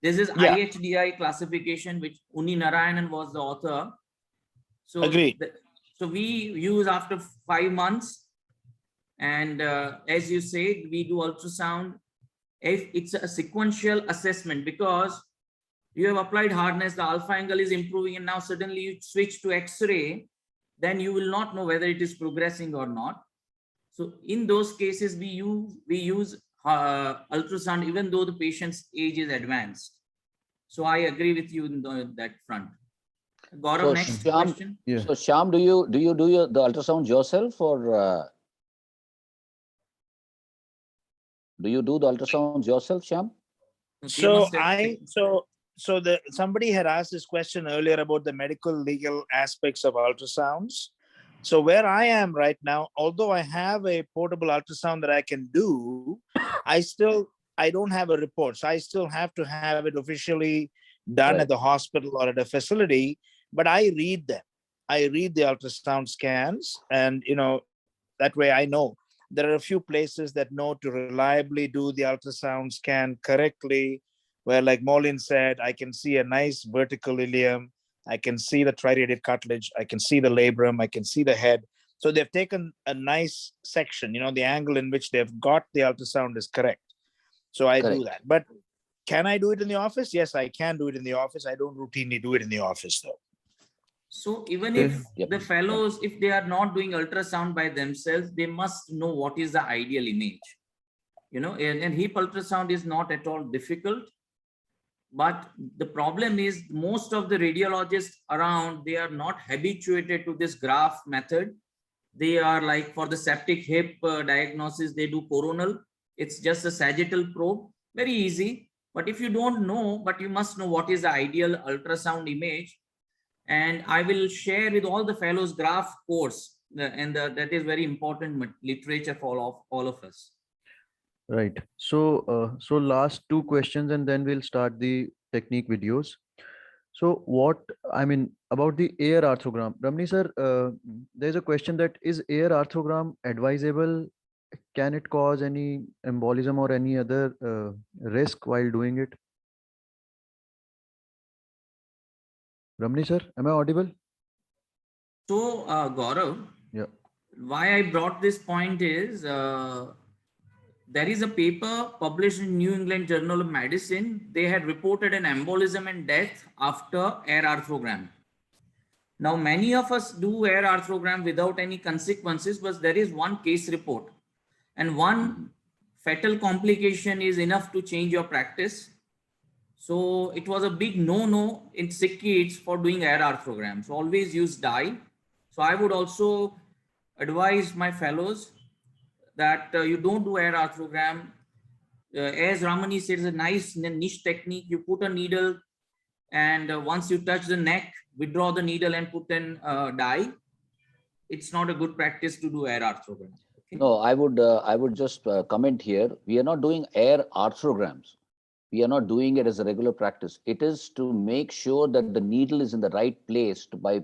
this is IHDI classification, which Uni Narayanan was the author. So agreed. So we use after 5 months, and as you said, we do ultrasound. If it's a sequential assessment, because you have applied hardness, the alpha angle is improving, and now suddenly you switch to X-ray, then you will not know whether it is progressing or not. So in those cases, we use ultrasound even though the patient's age is advanced. So I agree with you in that front. Gaurav, So next Shyam, question. Yeah. So Shyam, do you do the ultrasound yourself, or do you do the ultrasounds yourself, Shyam? Somebody had asked this question earlier about the medical legal aspects of ultrasounds. So where I am right now, although I have a portable ultrasound that I can do, I don't have a report. So I still have to have it officially done at the hospital or at a facility, but I read them. I read the ultrasound scans, and that way I know. There are a few places that know to reliably do the ultrasound scan correctly, where, like Molin said, I can see a nice vertical ilium. I can see the triradiate cartilage. I can see the labrum. I can see the head. So they've taken a nice section, the angle in which they've got the ultrasound is correct. So I do Correct. that. But can I do it in the office? Yes, I can do it in the office. I don't routinely do it in the office though. So even Okay. if Yep. the fellows, if they are not doing ultrasound by themselves, they must know what is the ideal image. And hip ultrasound is not at all difficult. But the problem is most of the radiologists around, they are not habituated to this graph method. They are like, for the septic hip diagnosis, they do coronal. It's just a sagittal probe, very easy. But if you don't know, but you must know what is the ideal ultrasound image. And I will share with all the fellows graph course, and that is very important literature for all of us. Right. So last two questions and then we'll start the technique videos. So about the air arthrogram, Ramani sir, there's a question that is air arthrogram advisable? Can it cause any embolism or any other risk while doing it? Ramani sir, am I audible? So Gaurav, Yeah. why I brought this point is there is a paper published in New England Journal of Medicine. They had reported an embolism and death after air arthrogram. Now, many of us do air arthrogram without any consequences, but there is one case report, and one fatal complication is enough to change your practice. So it was a big no-no in sick kids for doing air arthrogram. So always use dye. So I would also advise my fellows that you don't do air arthrogram. As Ramani said, it's a nice niche technique. You put a needle, and once you touch the neck, withdraw the needle and put in dye. It's not a good practice to do air arthrogram. Okay? No, I would just comment here. We are not doing air arthrograms. We are not doing it as a regular practice. It is to make sure that the needle is in the right place by,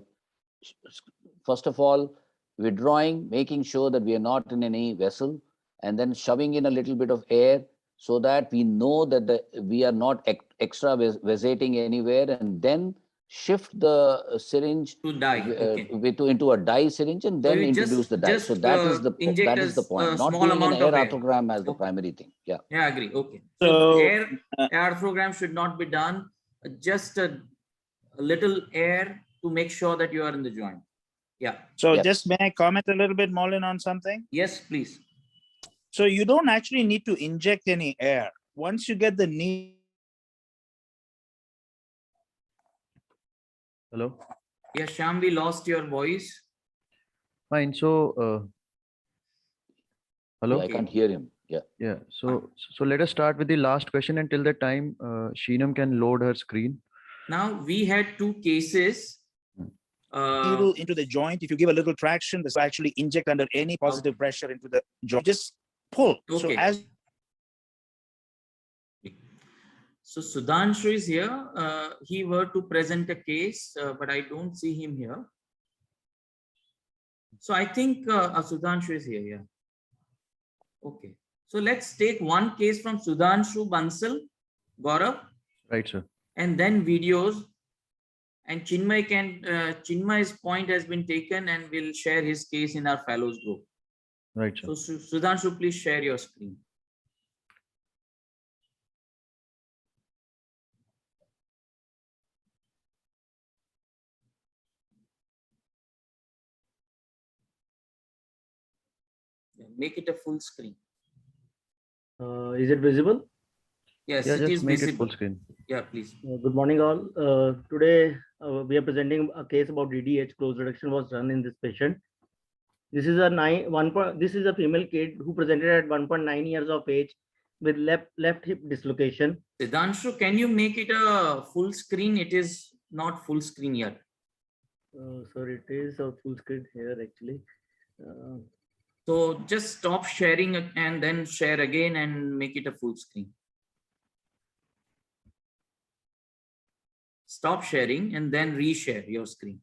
first of all, withdrawing, making sure that we are not in any vessel, and then shoving in a little bit of air so that we know that we are not extra vesicating anywhere, and then shift the syringe To dye. Okay. into a dye syringe and So then you introduce the dye. So that is the inject point. a Not small doing an amount air of air. arthrogram as the Okay. primary thing. Yeah. Yeah, I agree. Okay. So, air arthrogram should not be done. Just a little air to make sure that you are in the joint. Yeah. So Yes. just may I comment a little bit, Maulin, on something? Yes, please. So you don't actually need to inject any air. Once you get the needle. Hello. Yeah, Sham, we lost your voice. Fine. So hello. Yeah, I can't hear him. Yeah. Yeah. So let us start with the last question until the time Sheenam can load her screen. Now we had two cases. Needle into the joint. If you give a little traction, this will actually inject under any positive pressure into the joint. Just pull. Okay. So Sudhanshu is here. He were to present a case, but I don't see him here. So I think Sudhanshu is here. Yeah. Okay. So let's take one case from Sudhanshu Bansal, Gaurav. Right, sir. And then videos. And Chinmay's point has been taken, and we'll share his case in our fellows group. Right, sir. So Sudhanshu, please share your screen. Make it a full screen. Is it visible? Yes, Yeah, it just is make visible. it full screen. Yeah, please. Good morning, all. Today, we are presenting a case about DDH. Close reduction was done in this patient. This is a female kid who presented at 1.9 years of age with left hip dislocation. Sudhanshu, can you make it a full screen? It is not full screen yet. Sorry, it is a full screen here actually. So just stop sharing and then share again and make it a full screen. Stop sharing and then reshare your screen.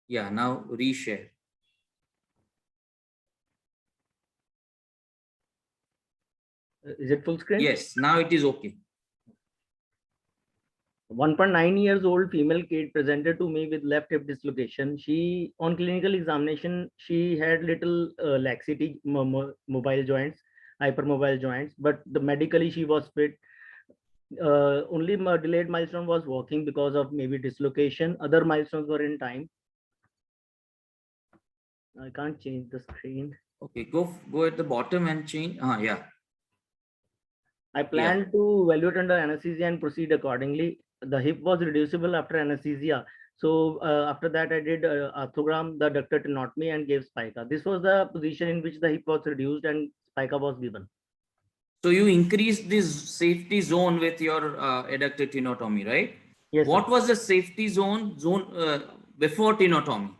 Yeah, now reshare. Is it full screen? Yes, now it is okay. 1.9 years old female kid presented to me with left hip dislocation. She, on clinical examination, she had little laxity, mobile joints, hypermobile joints, but the medically she was fit. Only delayed milestone was walking because of maybe dislocation. Other milestones were in time. I can't change the screen. Okay, go at the bottom and change. Yeah. I planned to evaluate under anesthesia and proceed accordingly. The hip was reducible after anesthesia. So after that, I did arthrogram, the adductor tenotomy, and gave spica. This was the position in which the hip was reduced and spica was given. So you increased this safety zone with your adductor tenotomy, right? Yes. What Sir. was the safety zone before tenotomy?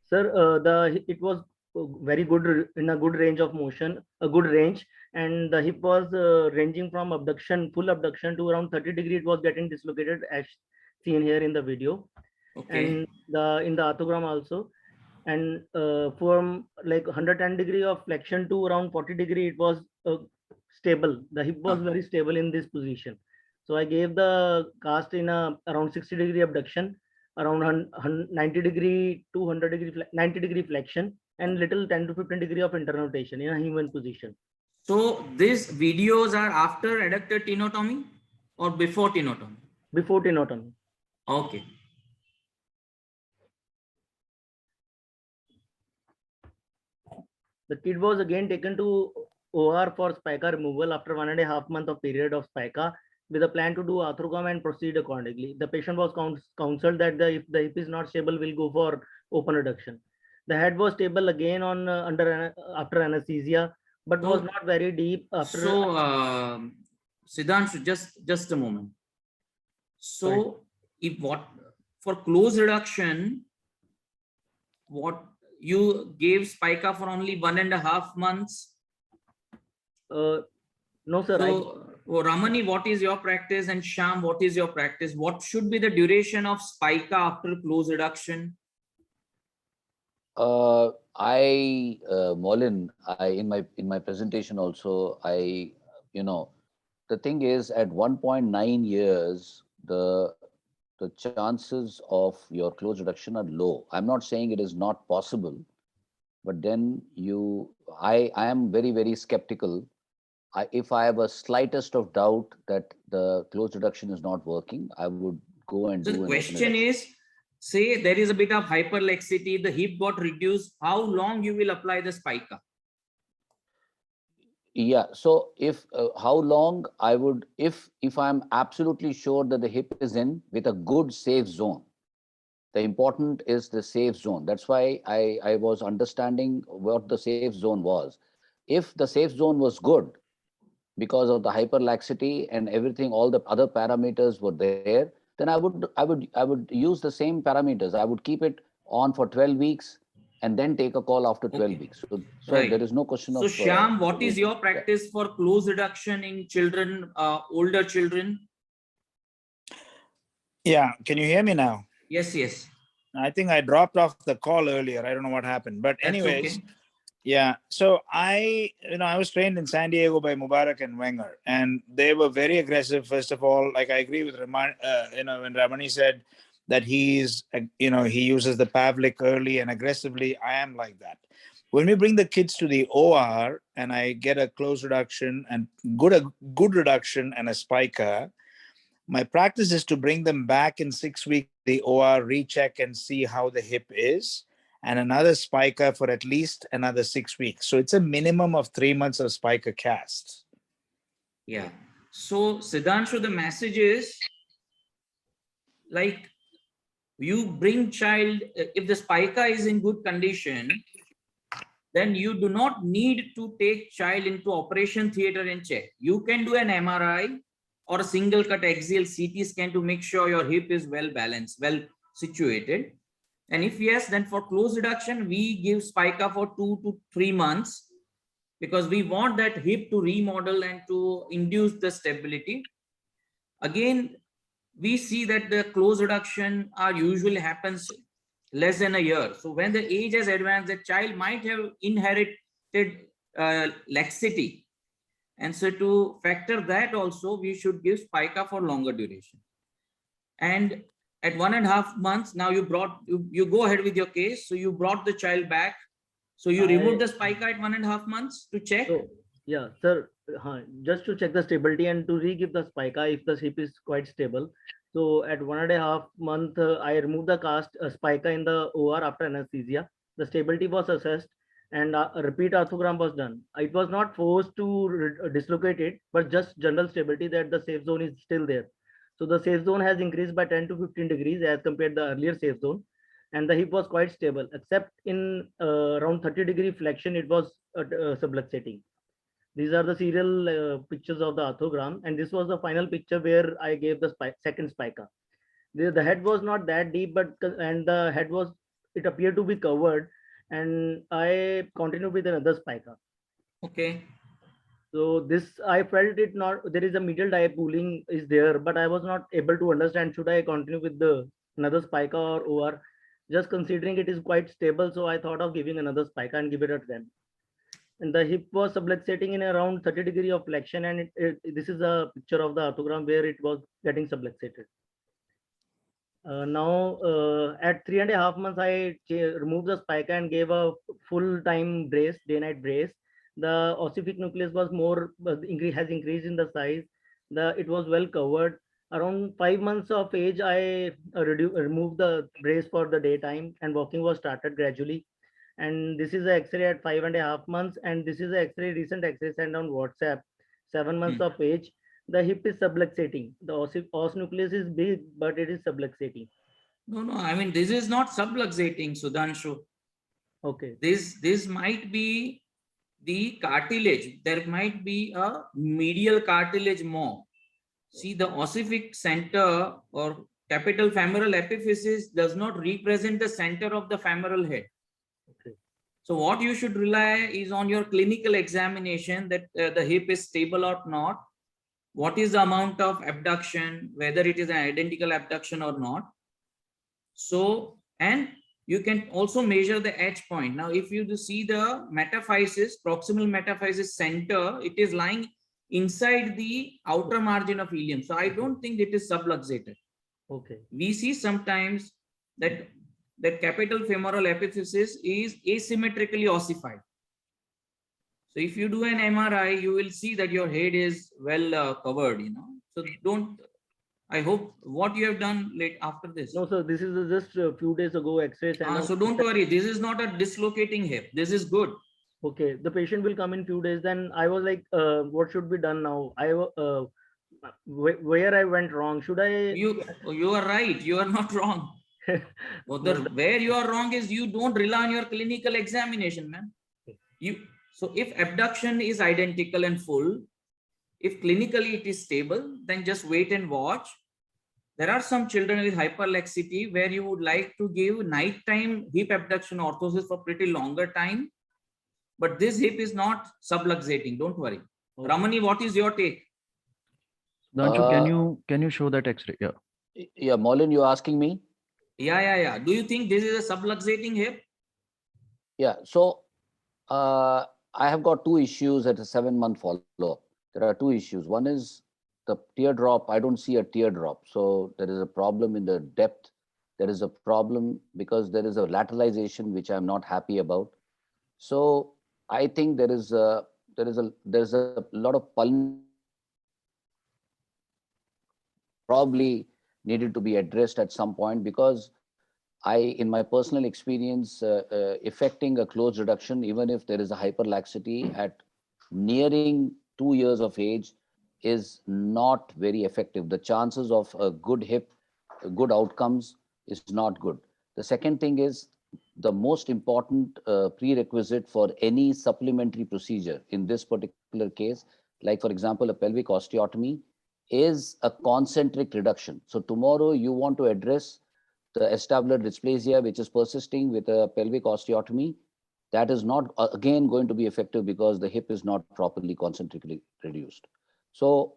Sir, it was very good, in a good range of motion, a good range, and the hip was ranging from abduction, full abduction, to around 30 degree. It was getting dislocated as seen here in the video. Okay. And in the arthrogram also. And from like 110 degree of flexion to around 40 degree, it was stable. The hip was very stable in this position. So I gave the cast in around 60 degree abduction, around 90 degree to 100 degree, 90 degree flexion, and little 10 to 15 degree of internal rotation in a human position. So these videos are after adductor tenotomy or before tenotomy? Before tenotomy. Okay. The kid was again taken to OR for spica removal after 1.5 months of period of spica, with a plan to do arthrogram and proceed accordingly. The patient was counseled that if the hip is not stable, we'll go for open reduction. The head was stable again on after anesthesia, but was not very deep. After Siddhanshu, just a moment. So if what for close reduction, what you gave spica for only 1.5 months? No, sir. So, Ramani, what is your practice? And Sham, what is your practice? What should be the duration of spica after close reduction? Maulin, in my presentation also, the thing is at 1.9 years, the chances of your close reduction are low. I'm not saying it is not possible, but then I am very, very skeptical. If I have a slightest of doubt that the close reduction is not working, I would go and do. The question is, say there is a bit of hyperlaxity, the hip got reduced, how long you will apply the spica? Yeah, so if how long I would, if I'm absolutely sure that the hip is in with a good safe zone. The important is the safe zone. That's why I was understanding what the safe zone was. If the safe zone was good, because of the hyperlaxity and everything, all the other parameters were there, then I would use the same parameters. I would keep it on for 12 weeks and then take a call after 12 weeks. So right. There is no question of. So Shyam, what is your practice for close reduction in children, older children? Yeah, can you hear me now? Yes, yes. I think I dropped off the call earlier. I don't know what happened, but anyways. Okay. Yeah, so I was trained in San Diego by Mubarak and Wenger, and they were very aggressive. First of all, like I agree with Ramani, when Ramani said that he uses the Pavlik early and aggressively. I am like that. When we bring the kids to the OR and I get a close reduction and good reduction and a spica, my practice is to bring them back in 6 weeks to the OR, recheck and see how the hip is, and another spica for at least another 6 weeks. So it's a minimum of 3 months of spica cast. Yeah. So Siddhanshu, the message is like you bring child, if the spica is in good condition, then you do not need to take child into operation theater and check. You can do an MRI or a single cut axial CT scan to make sure your hip is well balanced, well situated. And if yes, then for close reduction, we give spica for 2 to 3 months because we want that hip to remodel and to induce the stability. Again, we see that the close reduction usually happens less than a year. So when the age has advanced, the child might have inherited laxity. And so to factor that also, we should give spica for longer duration. And at 1.5 months, now you go ahead with your case. So you brought the child back. So you removed the spica at 1.5 months to check. So, yeah, sir, just to check the stability and to re-give the spica if the hip is quite stable. So at 1.5 month, I removed the cast spica in the OR after anesthesia. The stability was assessed and a repeat arthrogram was done. It was not forced to dislocate it, but just general stability that the safe zone is still there. So the safe zone has increased by 10 to 15 degrees as compared to the earlier safe zone. And the hip was quite stable, except in around 30-degree flexion, it was subluxating. These are the serial pictures of the arthrogram, and this was the final picture where I gave the second spica. The head was not that deep, but and the head was, it appeared to be covered, and I continued with another spica. Okay. So this, I felt it not, there is a medial dipooling is there, but I was not able to understand, should I continue with the another spica or just considering it is quite stable. So I thought of giving another spica and give it at them. And the hip was subluxating in around 30 degree of flexion. And this is a picture of the arthrogram where it was getting subluxated. Now at 3.5 months, I removed the spica and gave a full-time brace, day-night brace. The ossific nucleus was more has increased in the size. It was well covered. Around 5 months of age, I removed the brace for the daytime, and walking was started gradually. And this is the X-ray at 5.5 months, and this is the X-ray, recent X-ray sent on WhatsApp, 7 months of age. The hip is subluxating. The os nucleus is big, but it is subluxating. No, I mean, this is not subluxating, Sudhanshu. Okay. This might be the cartilage. There might be a medial cartilage more. See, the ossific center or capital femoral epiphysis does not represent the center of the femoral head. Okay. So what you should rely is on your clinical examination that the hip is stable or not. What is the amount of abduction, whether it is an identical abduction or not. So, and you can also measure the edge point. Now, if you see the metaphysis, proximal metaphysis center, it is lying inside the outer margin of ilium. So I don't think it is subluxated. Okay. We see sometimes that capital femoral epiphysis is asymmetrically ossified. So if you do an MRI, you will see that your head is well covered, So don't, I hope what you have done late after this. No, sir, this is just a few days ago X-ray. So don't worry, this is not a dislocating hip. This is good. Okay, the patient will come in few days. Then I was like, what should be done now? Where I went wrong? Should I? You are right. You are not wrong. Where you are wrong is you don't rely on your clinical examination, man. So if abduction is identical and full, if clinically it is stable, then just wait and watch. There are some children with hyperlaxity where you would like to give nighttime hip abduction orthosis for pretty longer time. But this hip is not subluxating. Don't worry. Okay. Ramani, what is your take? Danshu, can you show that X-ray? Yeah. Yeah, Maulin, you're asking me? Yeah. Do you think this is a subluxating hip? Yeah. So I have got two issues at a 7-month follow-up. There are two issues. One is the teardrop. I don't see a teardrop. So there is a problem in the depth. There is a problem because there is a lateralization, which I'm not happy about. So I think there is a lot of probably needed to be addressed at some point, because in my personal experience, effecting a closed reduction, even if there is a hyperlaxity at nearing 2 years of age, is not very effective. The chances of a good hip, good outcomes is not good. The second thing is, the most important prerequisite for any supplementary procedure in this particular case, like for example, a pelvic osteotomy, is a concentric reduction. So tomorrow you want to address the acetabular dysplasia, which is persisting with a pelvic osteotomy, that is not again going to be effective because the hip is not properly concentrically reduced. So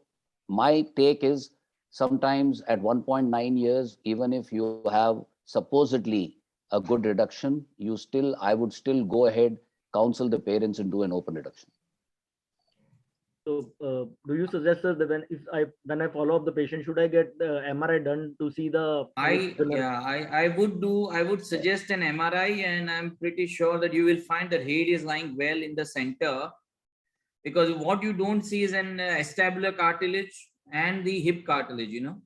my take is, sometimes at 1.9 years, even if you have supposedly a good reduction, I would still go ahead, counsel the parents and do an open reduction. So, do you suggest, sir, that when I follow up the patient, should I get the MRI done to see the? I would suggest an MRI, and I'm pretty sure that you will find that head is lying well in the center, because what you don't see is an acetabular cartilage and the hip cartilage, you know.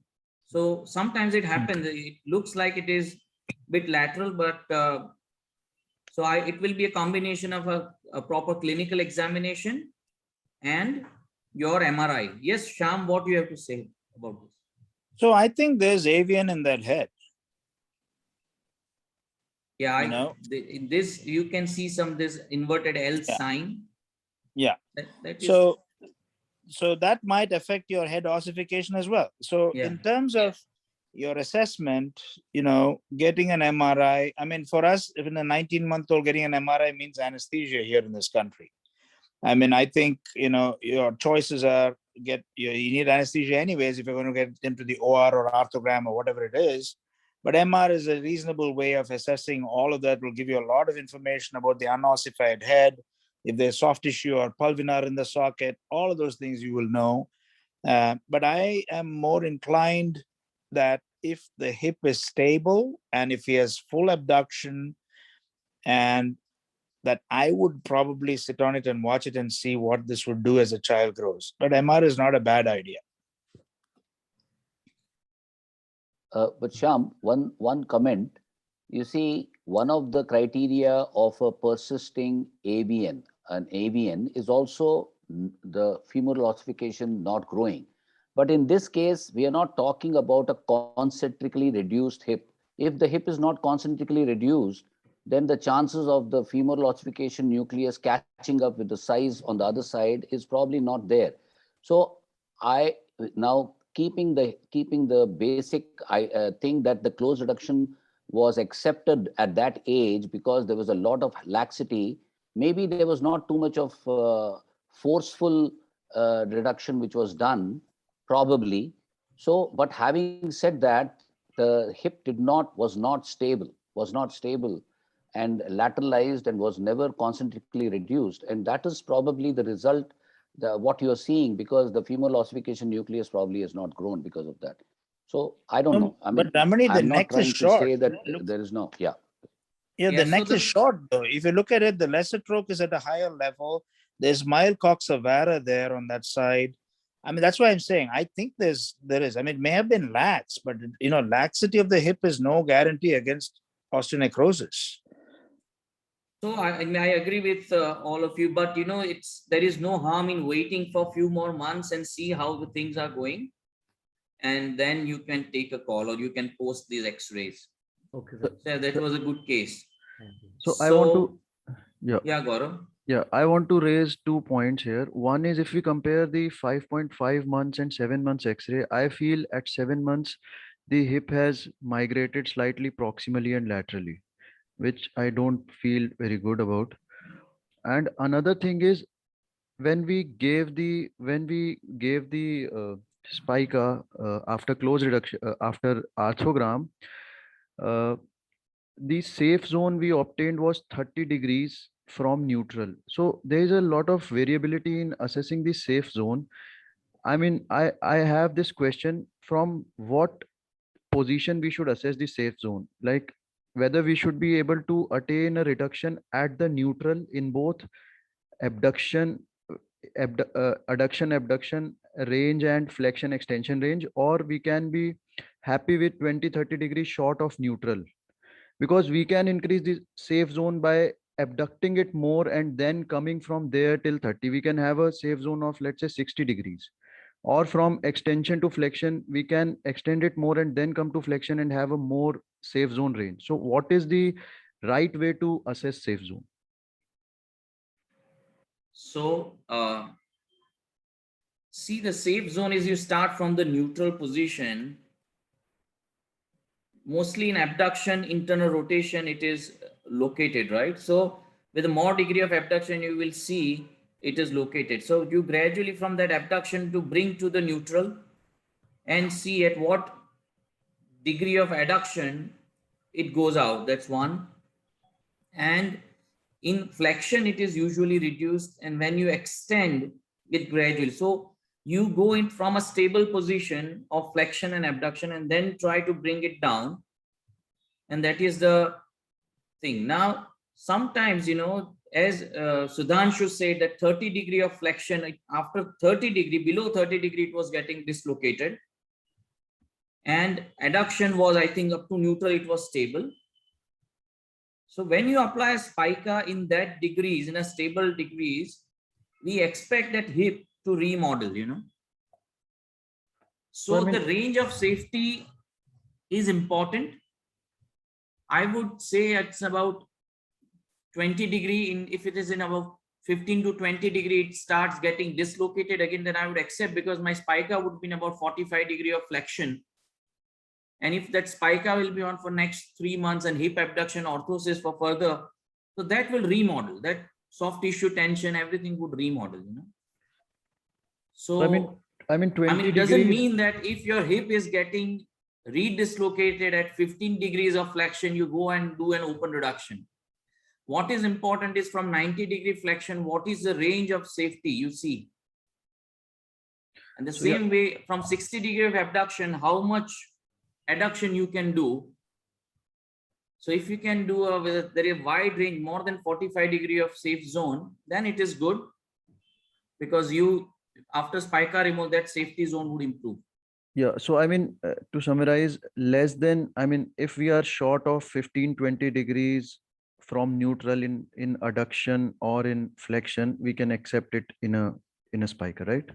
So sometimes it happens, it looks like it is a bit lateral, but it will be a combination of a proper clinical examination and your MRI. Yes, Sham, what do you have to say about this? So I think there's avian in that head. Yeah, You know? in this you can see this inverted L sign. Yeah. That is, so that might affect your head ossification as well. So yeah. in terms of your assessment, you know, getting an MRI, I mean, for us, even a 19-month-old getting an MRI means anesthesia here in this country. I mean, I think, you know, your choices are you need anesthesia anyways if you're going to get into the OR or arthrogram or whatever it is. But MR is a reasonable way of assessing all of that. Will give you a lot of information about the unossified head, if there's soft tissue or pulvinar in the socket, all of those things you will know. But I am more inclined that if the hip is stable and if he has full abduction, and that I would probably sit on it and watch it and see what this would do as a child grows. But MR is not a bad idea. But Sham, one comment. You see, one of the criteria of a persisting an AVN is also the femoral ossification not growing. But in this case, we are not talking about a concentrically reduced hip. If the hip is not concentrically reduced, then the chances of the femoral ossification nucleus catching up with the size on the other side is probably not there. So now keeping the basic thing that the close reduction was accepted at that age because there was a lot of laxity. Maybe there was not too much of forceful reduction which was done, probably. So, but having said that, the hip was not stable and lateralized and was never concentrically reduced. And that is probably the result, what you're seeing, because the femoral ossification nucleus probably has not grown because of that. So I don't know. I mean, but Ramani, the I'm not neck trying is to short. say that there is no, Yeah, Yeah, the so neck is short though. If you look at it, the lesser troch is at a higher level. There's mild coxa vara there on that side. I mean, that's why I'm saying I think there is. I mean, it may have been lax, but you know, laxity of the hip is no guarantee against osteonecrosis. So I agree with all of you, but you know, there is no harm in waiting for a few more months and see how the things are going, and then you can take a call or you can post these X-rays. Okay, sir. So that was a good case. So I want to, yeah, Gaurav. Yeah, I want to raise 2 points here. One is if we compare the 5.5 months and 7 months X-ray, I feel at 7 months, the hip has migrated slightly proximally and laterally, which I don't feel very good about. And another thing is when we gave the spica after close reduction, after arthrogram, uh, the safe zone we obtained was 30 degrees from neutral. So there is a lot of variability in assessing the safe zone. I mean, I have this question, from what position we should assess the safe zone, like whether we should be able to attain a reduction at the neutral in both abduction, adduction, abduction range and flexion extension range, or we can be happy with 20-30 degrees short of neutral, because we can increase the safe zone by abducting it more and then coming from there till 30. We can have a safe zone of, let's say, 60 degrees, or from extension to flexion we can extend it more and then come to flexion and have a more safe zone range. So what is the right way to assess safe zone? So see, the safe zone is you start from the neutral position. Mostly in abduction, internal rotation, it is located, right? So with a more degree of abduction, you will see it is located. So you gradually from that abduction to bring to the neutral and see at what degree of adduction it goes out. That's one. And in flexion, it is usually reduced. And when you extend, with gradually. So you go in from a stable position of flexion and abduction and then try to bring it down. And that is the thing. Now, sometimes, as Sudhanshu said, that 30 degree of flexion, after 30 degree, below 30 degree, it was getting dislocated. And adduction was, I think, up to neutral, it was stable. So when you apply a spica in that degrees, in a stable degrees, we expect that hip to remodel, So the range of safety is important. I would say it's about 20 degree. If it is in about 15 to 20 degree, it starts getting dislocated again, then I would accept, because my spica would be in about 45 degree of flexion. And if that spica will be on for next 3 months and hip abduction orthosis for further, so that will remodel, that soft tissue tension, everything would remodel, So I mean 20 it doesn't degrees. mean that if your hip is getting redislocated at 15 degrees of flexion, you go and do an open reduction. What is important is from 90-degree flexion, what is the range of safety you see? And the same way from 60 degree of abduction, how much adduction you can do. So if you can do there is a wide range, more than 45 degree of safe zone, then it is good, because you, after spica removal, that safety zone would improve. Yeah, so I mean, to summarize, less than, I mean, if we are short of 15-20 degrees from neutral in adduction or in flexion, we can accept it in a spica, right?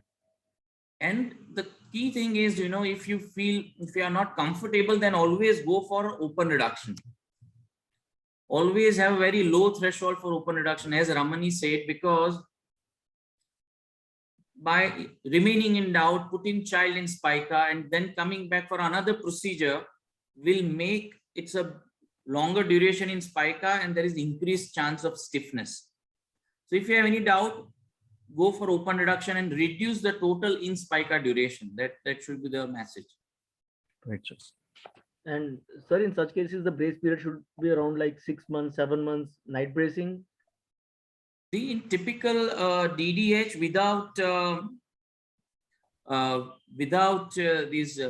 And the key thing is, if you are not comfortable, then always go for open reduction. Always have a very low threshold for open reduction, as Ramani said, because by remaining in doubt, putting child in spica and then coming back for another procedure will make it's a longer duration in spica, and there is increased chance of stiffness. So if you have any doubt, go for open reduction and reduce the total in spica duration. That should be the message. Right, sir. And sir, in such cases, the brace period should be around like 6 months, 7 months, night bracing. See, in typical DDH, without this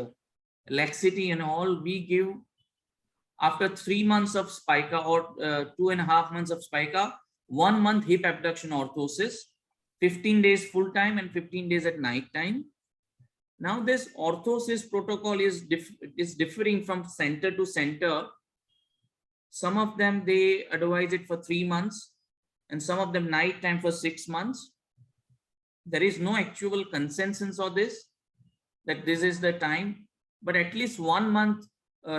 laxity and all, we give after 3 months of spica or 2.5 months of spica, 1 month hip abduction orthosis, 15 days full time and 15 days at night time. Now this orthosis protocol is differing from center to center. Some of them, they advise it for 3 months, and some of them night time for 6 months. There is no actual consensus on this, that this is the time, but at least 1 month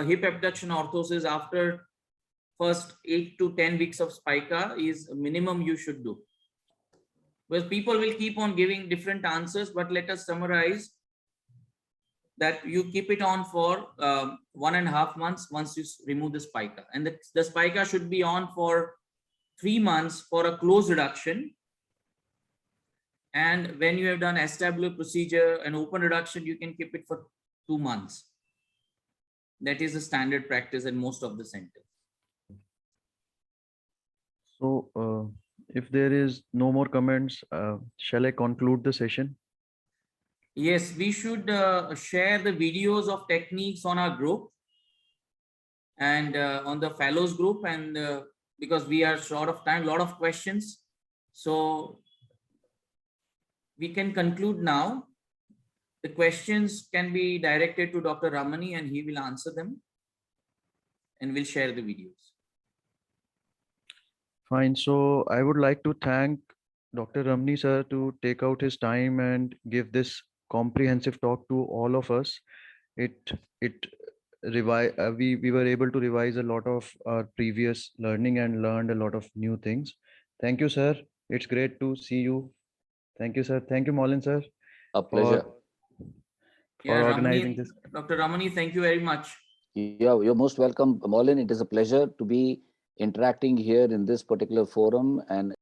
hip abduction orthosis after first 8 to 10 weeks of spica is a minimum you should do. Because people will keep on giving different answers, but let us summarize that you keep it on for 1.5 months once you remove the spica, and the spica should be on for 3 months for a close reduction. And when you have done SW procedure and open reduction, you can keep it for 2 months. That is the standard practice in most of the centers. So if there is no more comments, shall I conclude the session? Yes, we should share the videos of techniques on our group and on the fellows group, and because we are short of time, a lot of questions. So we can conclude now. The questions can be directed to Dr. Ramani and he will answer them, and we'll share the videos. Fine. So I would like to thank Dr. Ramani sir to take out his time and give this comprehensive talk to all of us. We were able to revise a lot of our previous learning and learned a lot of new things. Thank you, sir. It's great to see you. Thank you, sir. Thank you, Maulin sir. A pleasure. For organizing this. Dr. Ramani, thank you very much. Yeah, you're most welcome, Maulin. It is a pleasure to be interacting here in this particular forum, and